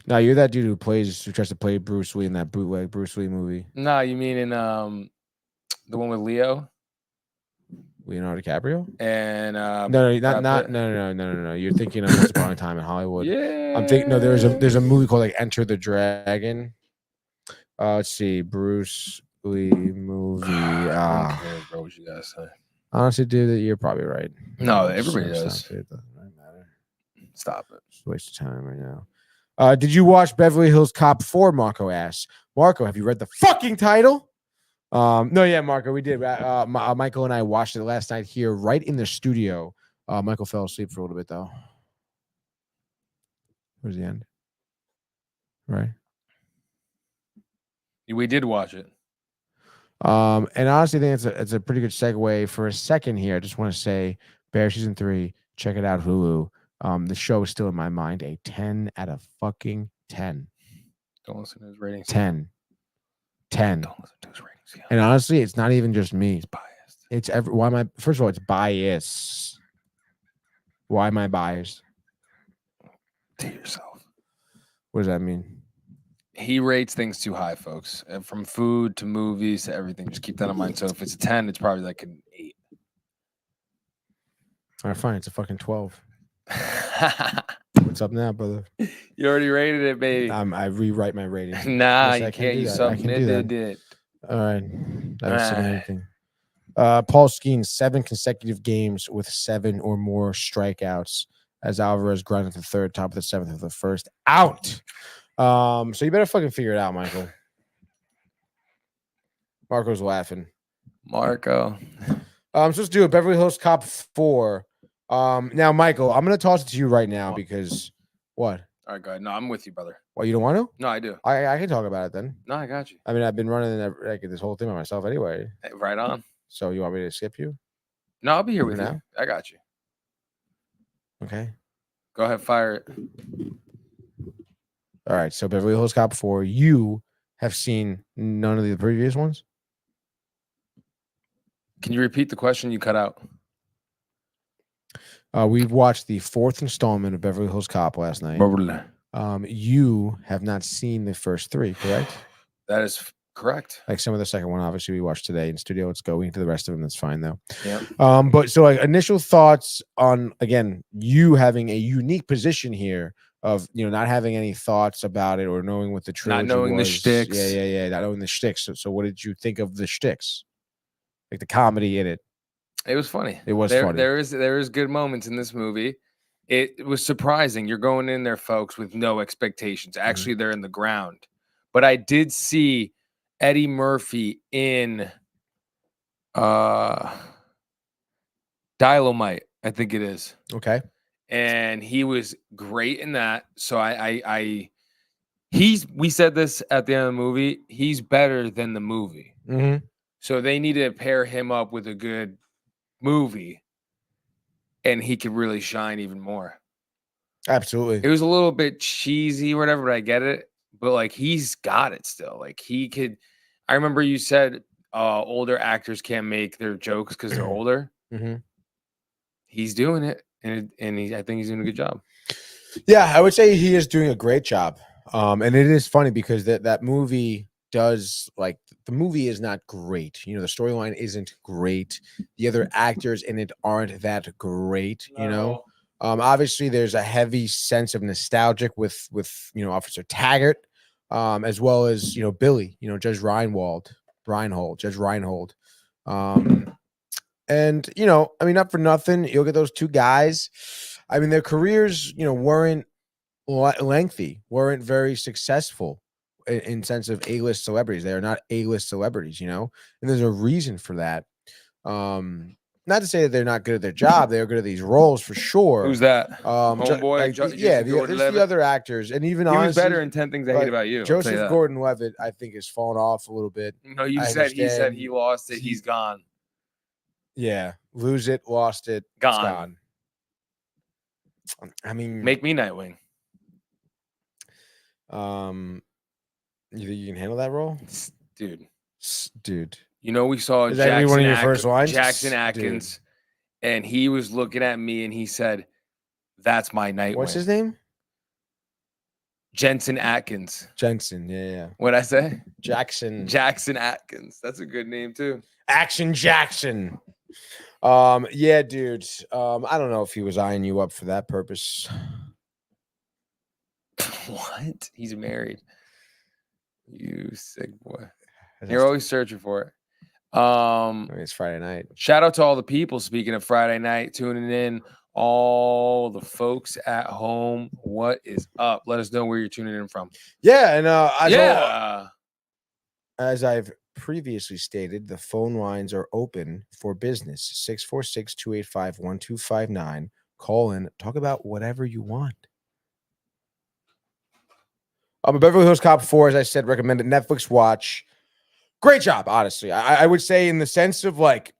Now, you're that dude who tries to play Bruce Lee in that bootleg Bruce Lee movie. No, you mean in the one with Leonardo DiCaprio? And no, You're thinking of Once Upon a Time in Hollywood. Yeah. I'm thinking there's a movie called Enter the Dragon. Let's see, Bruce Lee movie. I don't care, bro, what you guys say. Honestly, dude, you're probably right. No, everybody does. Stop it. Doesn't really matter. Stop it. Just a waste of time right now. Did you watch Beverly Hills Cop 4? Marco asks. Marco, have you read the fucking title? No, yeah, Marco, we did. Michael and I watched it last night here, right in the studio. Michael fell asleep for a little bit though. Where's the end? Right. We did watch it. And honestly, I think it's a pretty good segue for a second here. I just want to say, Bear season 3, check it out, Hulu. The show is still in my mind a 10 out of fucking 10. Don't listen to his ratings. 10. Don't listen to his ratings. Yeah. And honestly, it's not even just me. It's biased. First of all, it's bias. Why am I biased? To yourself. What does that mean? He rates things too high, folks. From food to movies to everything. Just keep that in mind. So if it's a 10, it's probably like an 8. All right, fine. It's a fucking 12. What's up now, brother? You already rated it, baby. I rewrite my rating. Nah, Yes, you can't. You submitted. All right. That's anything. Paul Skeen, 7 consecutive games with 7 or more strikeouts as Alvarez grounded to third, top of the 7th of the first out. So you better fucking figure it out, Michael. Marco's laughing. Marco. So let's do it. Beverly Hills Cop 4. Now, Michael, I'm going to toss it to you right now because what? All right, go ahead. No, I'm with you, brother. Well, you don't want to? No, I do. I can talk about it then. No, I got you. I mean, I've been running this whole thing by myself anyway. Hey, right on. So you want me to skip you? No, I'll be here For with now? you. I got you. Okay. Go ahead, fire it. All right. So Beverly Hills Cop 4, you have seen none of the previous ones? Can you repeat the question you cut out? We've watched the 4th installment of Beverly Hills Cop last night. You have not seen the first 3, correct? That is correct. Like some of the second one, obviously, we watched today in studio. Let's go into the rest of them. That's fine, though. Yeah. But so initial thoughts on, again, you having a unique position here not having any thoughts about it or knowing what the trilogy knowing the was. shticks. Yeah, not knowing the shticks. So what did you think of the shticks? Like the comedy in it? It was funny. It was funny. There is good moments in this movie. It was surprising. You're going in there, folks, with no expectations. Actually, they're in the ground. But I did see Eddie Murphy in Dynamite, I think it is. Okay. And he was great in that. So we said this at the end of the movie. He's better than the movie. Mm-hmm. So they need to pair him up with a good movie, and he could really shine even more. Absolutely. It was a little bit cheesy or whatever, but I get it. But like he's got it still. Like he could. I remember you said older actors can't make their jokes because they're older. Mm-hmm. He's doing it, and I think he's doing a good job. Yeah, I would say he is doing a great job. And it is funny because that movie does, like, the movie is not great. The storyline isn't great. The other actors in it aren't that great. Obviously there's a heavy sense of nostalgic with Officer Taggart, as well as Billy, Judge Reinhold. And I mean, not for nothing, you'll get those two guys. I mean, their careers, weren't lengthy, weren't very successful in sense of A-list celebrities. They are not A-list celebrities, and there's a reason for that. Not to say that they're not good at their job; they're good at these roles for sure. Who's that? Homeboy, there's the other actors, and even he honestly, was better in 10 Things I Hate About You. Joseph Gordon-Levitt, I think, has fallen off a little bit. No, he said he lost it. He's gone. Yeah, lose it, lost it, gone. It's gone. I mean, make me Nightwing. You think you can handle that role, dude? We saw is that one of your first lines? Jackson Atkins, and he was looking at me and he said, "That's my Nightwing." What's his name? Jensen Atkins. Jensen, yeah. What'd I say? Jackson Atkins. That's a good name too. Action Jackson. Yeah, dude. I don't know if he was eyeing you up for that purpose. What? He's married. You sick boy. You're always searching for it. I mean, it's Friday night. Shout out to all the people, speaking of Friday night, tuning in. All the folks at home, what is up? Let us know where you're tuning in from. Yeah, and as I've previously stated, the phone lines are open for business. 646-285-1259. Call in, talk about whatever you want. Beverly Hills Cop 4, as I said, recommended Netflix watch. Great job, honestly. I would say, in the sense of, like,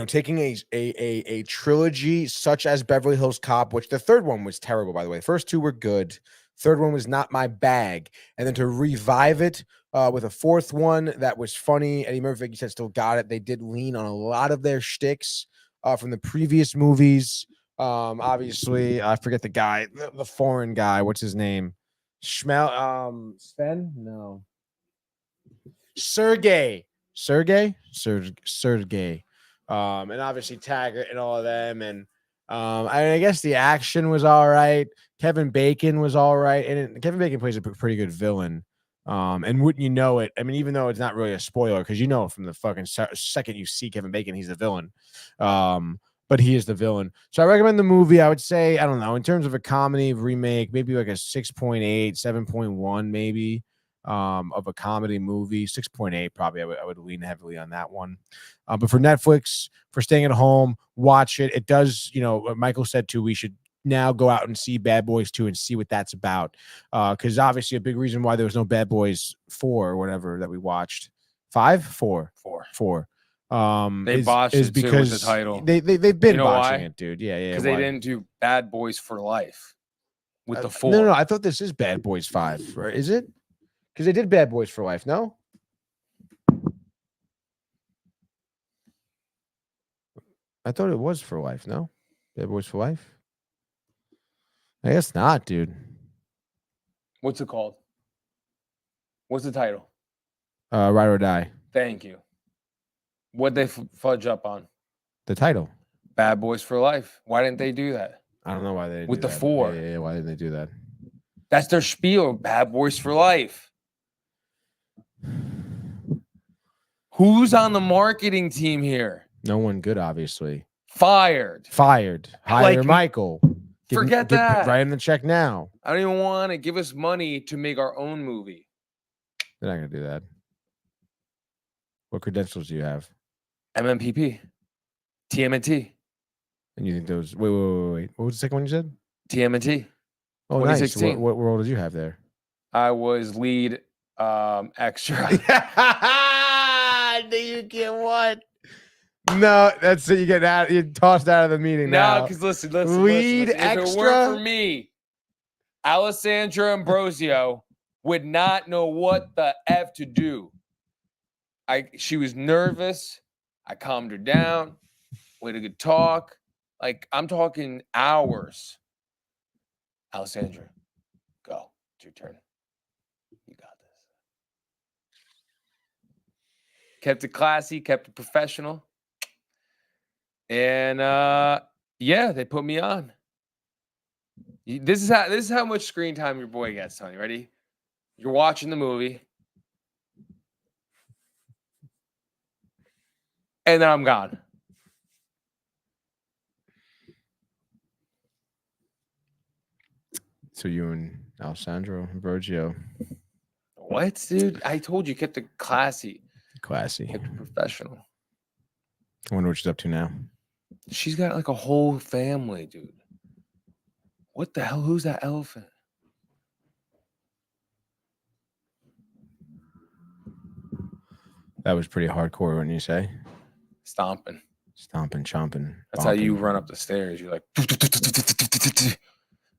taking a trilogy such as Beverly Hills Cop, which the third one was terrible, by the way. The first two were good. Third one was not my bag. And then to revive it with a fourth one that was funny. Eddie Murphy, like you said, still got it. They did lean on a lot of their shticks from the previous movies. Obviously, I forget the guy, the foreign guy. What's his name? Sven? No. Sergey. And obviously Taggart and all of them. And I guess the action was all right. Kevin Bacon was all right. And Kevin Bacon plays a pretty good villain. And wouldn't you know it? I mean, even though it's not really a spoiler, because from the fucking second you see Kevin Bacon, he's the villain. But he is the villain. So I recommend the movie. I would say, I don't know, in terms of a comedy remake, maybe like a 6.8, 7.1, maybe. Of a comedy movie, 6.8 probably. I would lean heavily on that one. But for Netflix, for staying at home, watch it. It does, Michael said too, we should now go out and see Bad Boys 2 and see what that's about. Because obviously a big reason why there was no Bad Boys 4 or whatever that we watched. 5? 4. 4. They botched it because with the title. They've been botching it, dude. Yeah. Because they didn't do Bad Boys for Life with the 4. No. I thought this is Bad Boys 5. Right? Is it? Because they did Bad Boys for Life, no? I thought it was for life, no? Bad Boys for Life? I guess not, dude. What's it called? What's the title? Ride or Die. Thank you. What'd they fudge up on? The title. Bad Boys for Life. Why didn't they do that? I don't know why they with do the that. 4. Yeah, why didn't they do that? That's their spiel. Bad boys for life. Who's on the marketing team here? No one good, obviously. Fired. Fired. Hire Like, Michael. Forget that. Write him the check now. I don't even want to give us money to make our own movie. They're not gonna do that. What credentials do you have? MMPP. TMNT. And you think those? Wait. What was the second one you said? TMNT. Oh, nice. 2016. What role did you have there? I was lead extra. You get what? No, that's it. You get out. You're tossed out of the meeting now. No, because listen. Lead If it extra? weren't for me, Alessandra Ambrosio would not know what the F to do. She was nervous. I calmed her down. We had a good talk. Like, I'm talking hours. Alessandra, go. It's your turn. You got this. Kept it classy, kept it professional. And yeah, they put me on. This is how much screen time your boy gets, Tony. Ready? You're watching the movie. And then I'm gone. So you and Alessandro Ambrosio. What, dude? I told you, kept it classy. Classy. Kept it professional. I wonder what she's up to now. She's got like a whole family, dude. What the hell? Who's that elephant? That was pretty hardcore, wouldn't you say? Stomping. Stomping, chomping. That's how you run up the stairs. You're like,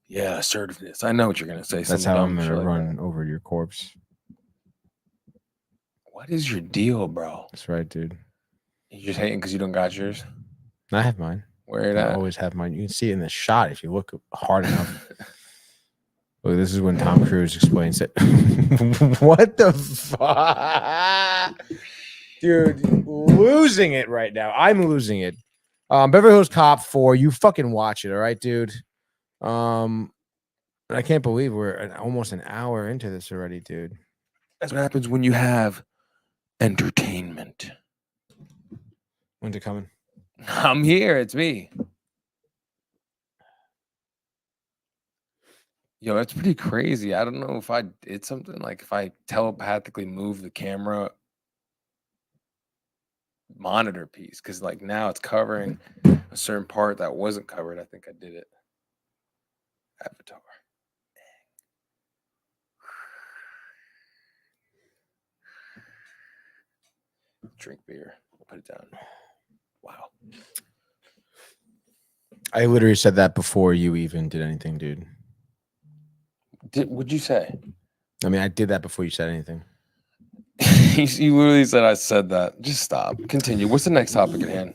yeah, assertiveness. I know what you're gonna say. That's how I'm gonna run over your corpse. What is your deal, bro? That's right, dude. You just hating because you don't got yours? I have mine. Where it I at? always have mine. You can see it in the shot if you look hard enough. Look, this is when Tom Cruise explains it. What the fuck? Dude, losing it right now. I'm losing it. Beverly Hills Cop 4. You fucking watch it, all right, dude? I can't believe we're almost an hour into this already, dude. That's what happens when you have entertainment. When's it coming? I'm here. It's me. Yo, that's pretty crazy. I don't know if I did something like if I telepathically move the camera monitor piece because like now it's covering a certain part that wasn't covered. I think I did it. Avatar. Drink beer. I'll put it down. Wow. I literally said that before you even did anything, dude. What'd you say? I mean, I did that before you said anything. You literally said I said that. Just stop. Continue. What's the next topic at hand?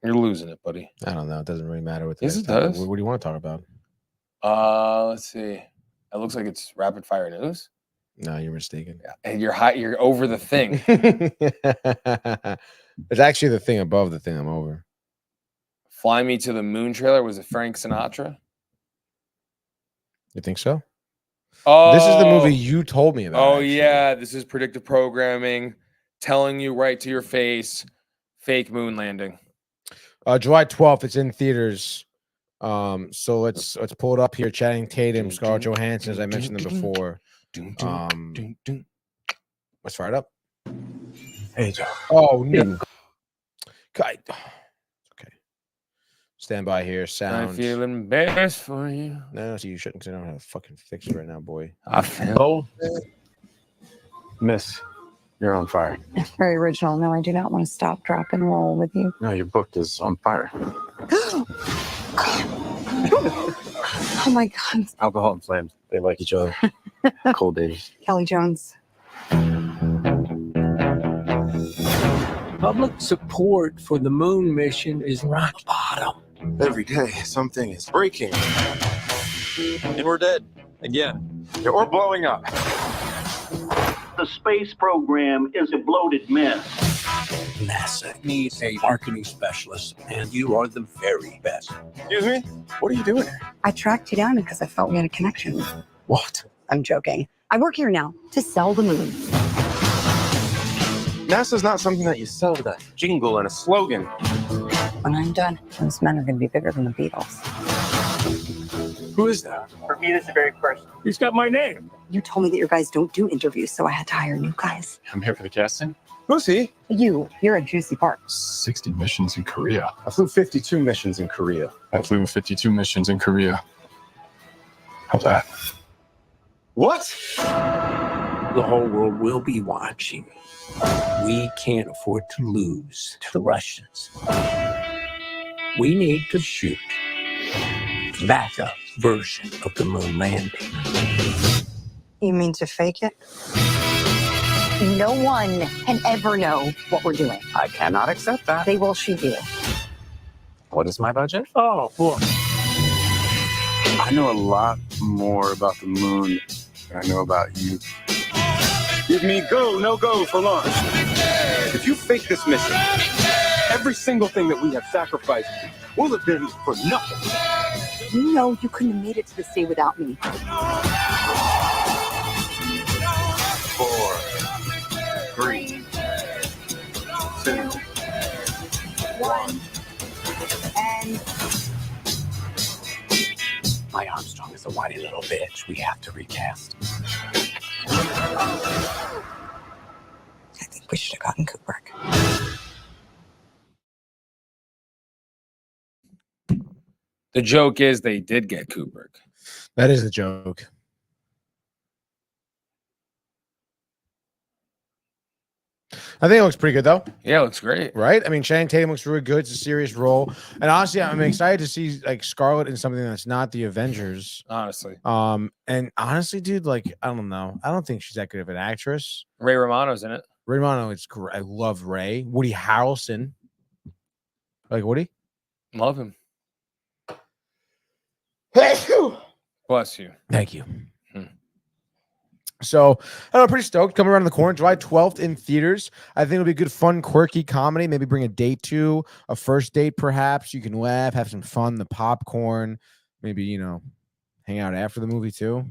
You're losing it, buddy. I don't know. It doesn't really matter what. Yes, it does. What do you want to talk about? Let's see. It looks like it's rapid fire news. No, you're mistaken. Yeah. And you're high. You're over the thing. It's actually the thing above the thing I'm over. Fly Me to the Moon trailer. Was it Frank Sinatra? You think so? Oh, This is the movie you told me about. Oh, actually. yeah. This is predictive programming telling you right to your face fake moon landing. July 12th. It's in theaters. So let's pull it up here. Channing Tatum, Scarlett Johansson, as I mentioned them before. Let's fire it up. Hey, Joe. Oh no. Okay. Stand by here. Sound. I feel embarrassed for you. No, so you shouldn't, because I don't have a fucking fix it right now, boy. I feel. Oh, Miss, you're on fire. Very original. No, I do not want to stop, drop, and roll with you. No, your book is on fire. Oh my God. Alcohol and flames, they like each other. Cold days. Kelly Jones. Public support for the moon mission is rock bottom. Every day, something is breaking. And we're dead. Again. Yeah, or blowing up. The space program is a bloated mess. NASA needs a marketing specialist, and you are the very best. Excuse me? What are you doing here? I tracked you down because I felt we had a connection. What? I'm joking. I work here now to sell the moon. NASA's not something that you sell with a jingle and a slogan. When I'm done, those men are going to be bigger than the Beatles. Who is that? For me, this is very personal. He's got my name. You told me that your guys don't do interviews, so I had to hire new guys. I'm here for the casting. Who's he? You're a juicy part. 60 missions in Korea. I flew 52 missions in Korea. I flew 52 missions in Korea. How's that? What? The whole world will be watching. We can't afford to lose to the Russians. We need to shoot a backup version of the moon landing. You mean to fake it? No one can ever know what we're doing. I cannot accept that. They will shoot you. What is my budget? Oh, boy. I know a lot more about the moon than I know about you. Give me go, no go for launch. If you fake this mission, every single thing that we have sacrificed will have been for nothing. You know you couldn't have made it to this day without me. 4, 3, 2. 1. And My Armstrong is a whiny little bitch. We have to recast. I think we should have gotten Kubrick. The joke is they did get Kubrick. That is the joke. I think it looks pretty good though, Yeah, it looks great. right? I mean, Channing Tatum looks really good. It's a serious role, and honestly, I'm excited to see like Scarlet in something that's not the Avengers. Honestly, And honestly, dude, like I don't know, I don't think she's that good of an actress. Ray Romano's in it. Ray Romano, it's great. I love Ray. Woody Harrelson, like Woody. Love him. Bless you. Thank you. So I'm pretty stoked. Coming around the corner, July 12th in theaters. I think it'll be a good, fun, quirky comedy. Maybe bring a date to a first date, perhaps. You can laugh, have some fun, the popcorn. Maybe hang out after the movie too.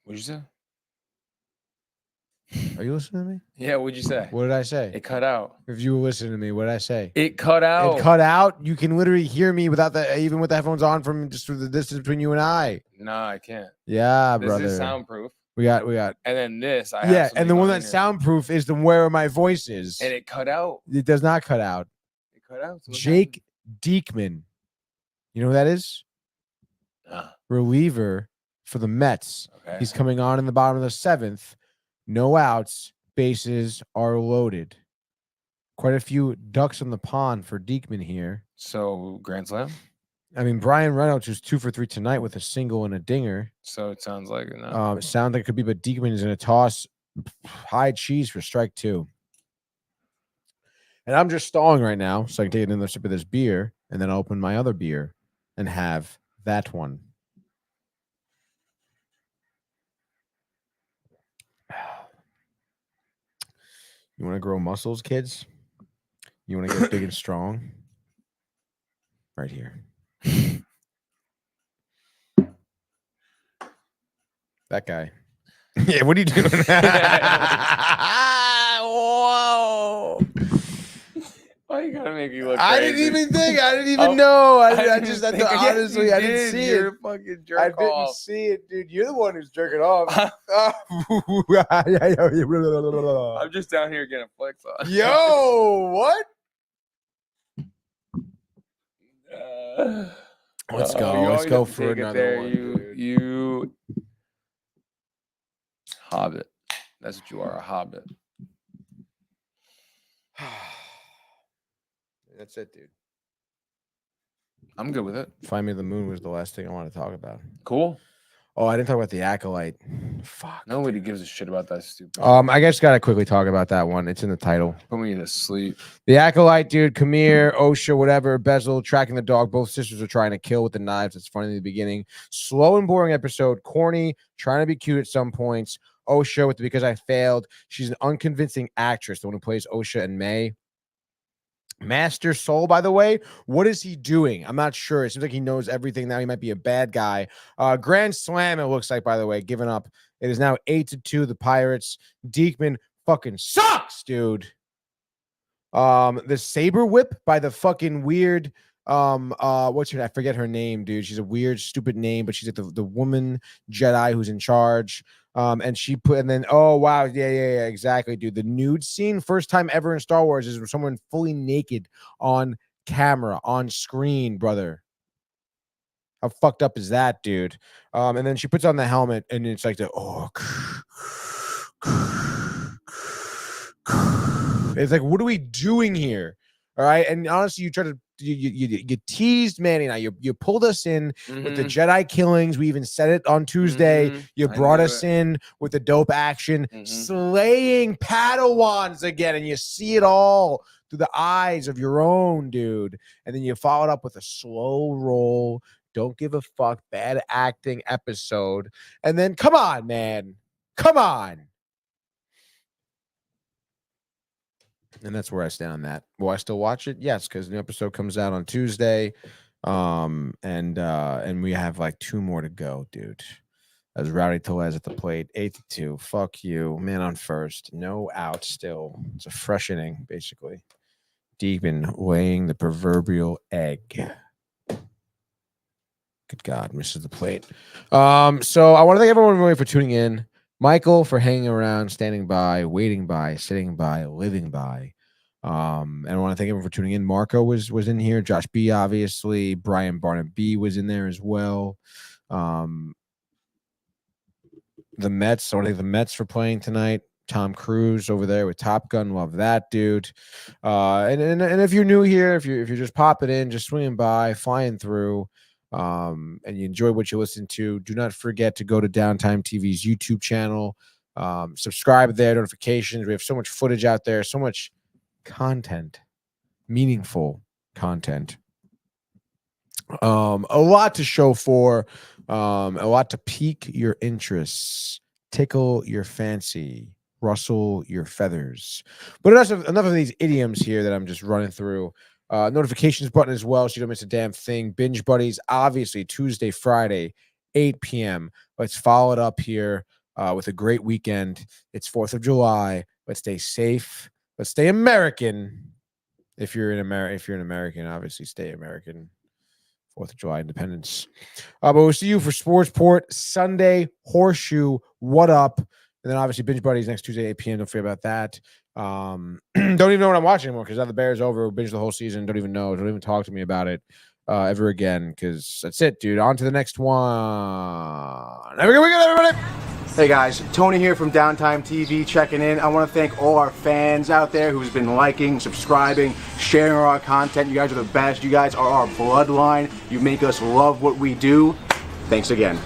What'd you say? Are you listening to me? Yeah, what'd you say? What did I say? It cut out. If you were listening to me, what did I say? It cut out. It cut out. You can literally hear me without the even with the headphones on from just through the distance between you and I. No, I can't. Yeah, This brother. is soundproof. We got. And then this, I Yeah, have and the something one on that's here. soundproof is the where my voice is. And it cut out. It does not cut out. It cut out. So what Jake Diekman. You know who that is? happened? Reliever for the Mets. Okay. He's coming on in the bottom of the 7th. No outs. Bases are loaded. Quite a few ducks on the pond for Diekman here. So Grand Slam. I mean, Brian Reynolds was 2 for 3 tonight with a single and a dinger. So it sounds like no. It sounds like it could be, but Diekman is going to toss high cheese for strike 2. And I'm just stalling right now so I can take another sip of this beer and then open my other beer and have that one. You want to grow muscles, kids? You want to get big and strong? Right here. That guy. Yeah, what are you doing? Whoa. Why you gotta make me look I crazy? didn't even think. I didn't even Oh, know. I didn't just think- thought, Yes, honestly, you I didn't did. see You're it. a fucking jerk I didn't off. see it, dude. You're the one who's jerking off. I'm just down here getting flicks on. Yo, what? Let's go. you Let's always go have to for take it another there. one, You, dude. you, hobbit. That's what you are, a hobbit. That's it, dude. I'm good with it. Find Me the Moon was the last thing I want to talk about. Cool. Oh, I didn't talk about the Acolyte. Fuck. Nobody gives a shit about that stupid. I guess gotta quickly talk about that one. It's in the title. Put me to sleep. The Acolyte, dude, Kamir, OSHA, whatever, Bezel, tracking the dog. Both sisters are trying to kill with the knives. It's funny in the beginning. Slow and boring episode. Corny, trying to be cute at some points. OSHA with the Because I Failed. She's an unconvincing actress, the one who plays OSHA and May. Master Soul, by the way, what is he doing? I'm not sure. It seems like he knows everything now. He might be a bad guy. Grand Slam, it looks like, by the way, giving up. It is now 8-2, the Pirates. Diekman fucking sucks, dude. The Saber Whip by the fucking weird, what's her name? I forget her name, dude. She's a weird, stupid name, but she's like the woman Jedi who's in charge. And she put, and then, oh, wow. Yeah, exactly, dude. The nude scene, first time ever in Star Wars, is someone fully naked on camera, on screen, brother. How fucked up is that, dude? And then she puts on the helmet, and it's like it's like, what are we doing here? All right. And honestly, you try to, you teased Manny. Now you pulled us in with the Jedi killings. We even said it on Tuesday. You brought us in with the dope action, slaying Padawans again, and you see it all through the eyes of your own dude. And then you followed up with a slow roll, don't give a fuck, bad acting episode. And then come on, man, come on. And that's where I stand on that. Will I still watch it? Yes, because the new episode comes out on Tuesday. And we have like 2 more to go, dude. As Rowdy Tellez at the plate, 8-2. Fuck you. Man on first. No out still. It's a fresh inning, basically. Diekman laying the proverbial egg. Good God, misses the plate. So I want to thank everyone really for tuning in. Michael for hanging around, standing by, waiting by, sitting by, living by. And I want to thank everyone for tuning in. Marco was in here. Josh B, obviously. Brian Barnaby was in there as well. The Mets. I want to thank the Mets for playing tonight. Tom Cruise over there with Top Gun. Love that, dude. And if you're new here, if you're just popping in, just swinging by, flying through, and you enjoy what you listen to, do not forget to go to Downtime TV's YouTube channel. Subscribe there, notifications. We have so much footage out there, so much content, meaningful content. A lot to show for, a lot to pique your interests, tickle your fancy, rustle your feathers. But enough of these idioms here that I'm just running through. Notifications button as well, so you don't miss a damn thing. Binge Buddies, obviously Tuesday, Friday, 8 p.m. Let's follow it up here with a great weekend. It's 4th of July. Let's stay safe. Let's stay American. If you're an American, obviously stay American. 4th of July Independence. But we'll see you for Sportsport Sunday, Horseshoe, What Up? And then obviously Binge Buddies next Tuesday, 8 p.m. Don't forget about that. Don't even know what I'm watching anymore because now the Bears over. Binge the whole season. Don't even know. Don't even talk to me about it ever again because that's it, dude. On to the next one. Have a good weekend, everybody. Hey guys, Tony here from Downtime TV checking in. I want to thank all our fans out there who's been liking, subscribing, sharing our content. You guys are the best. You guys are our bloodline. You make us love what we do. Thanks again.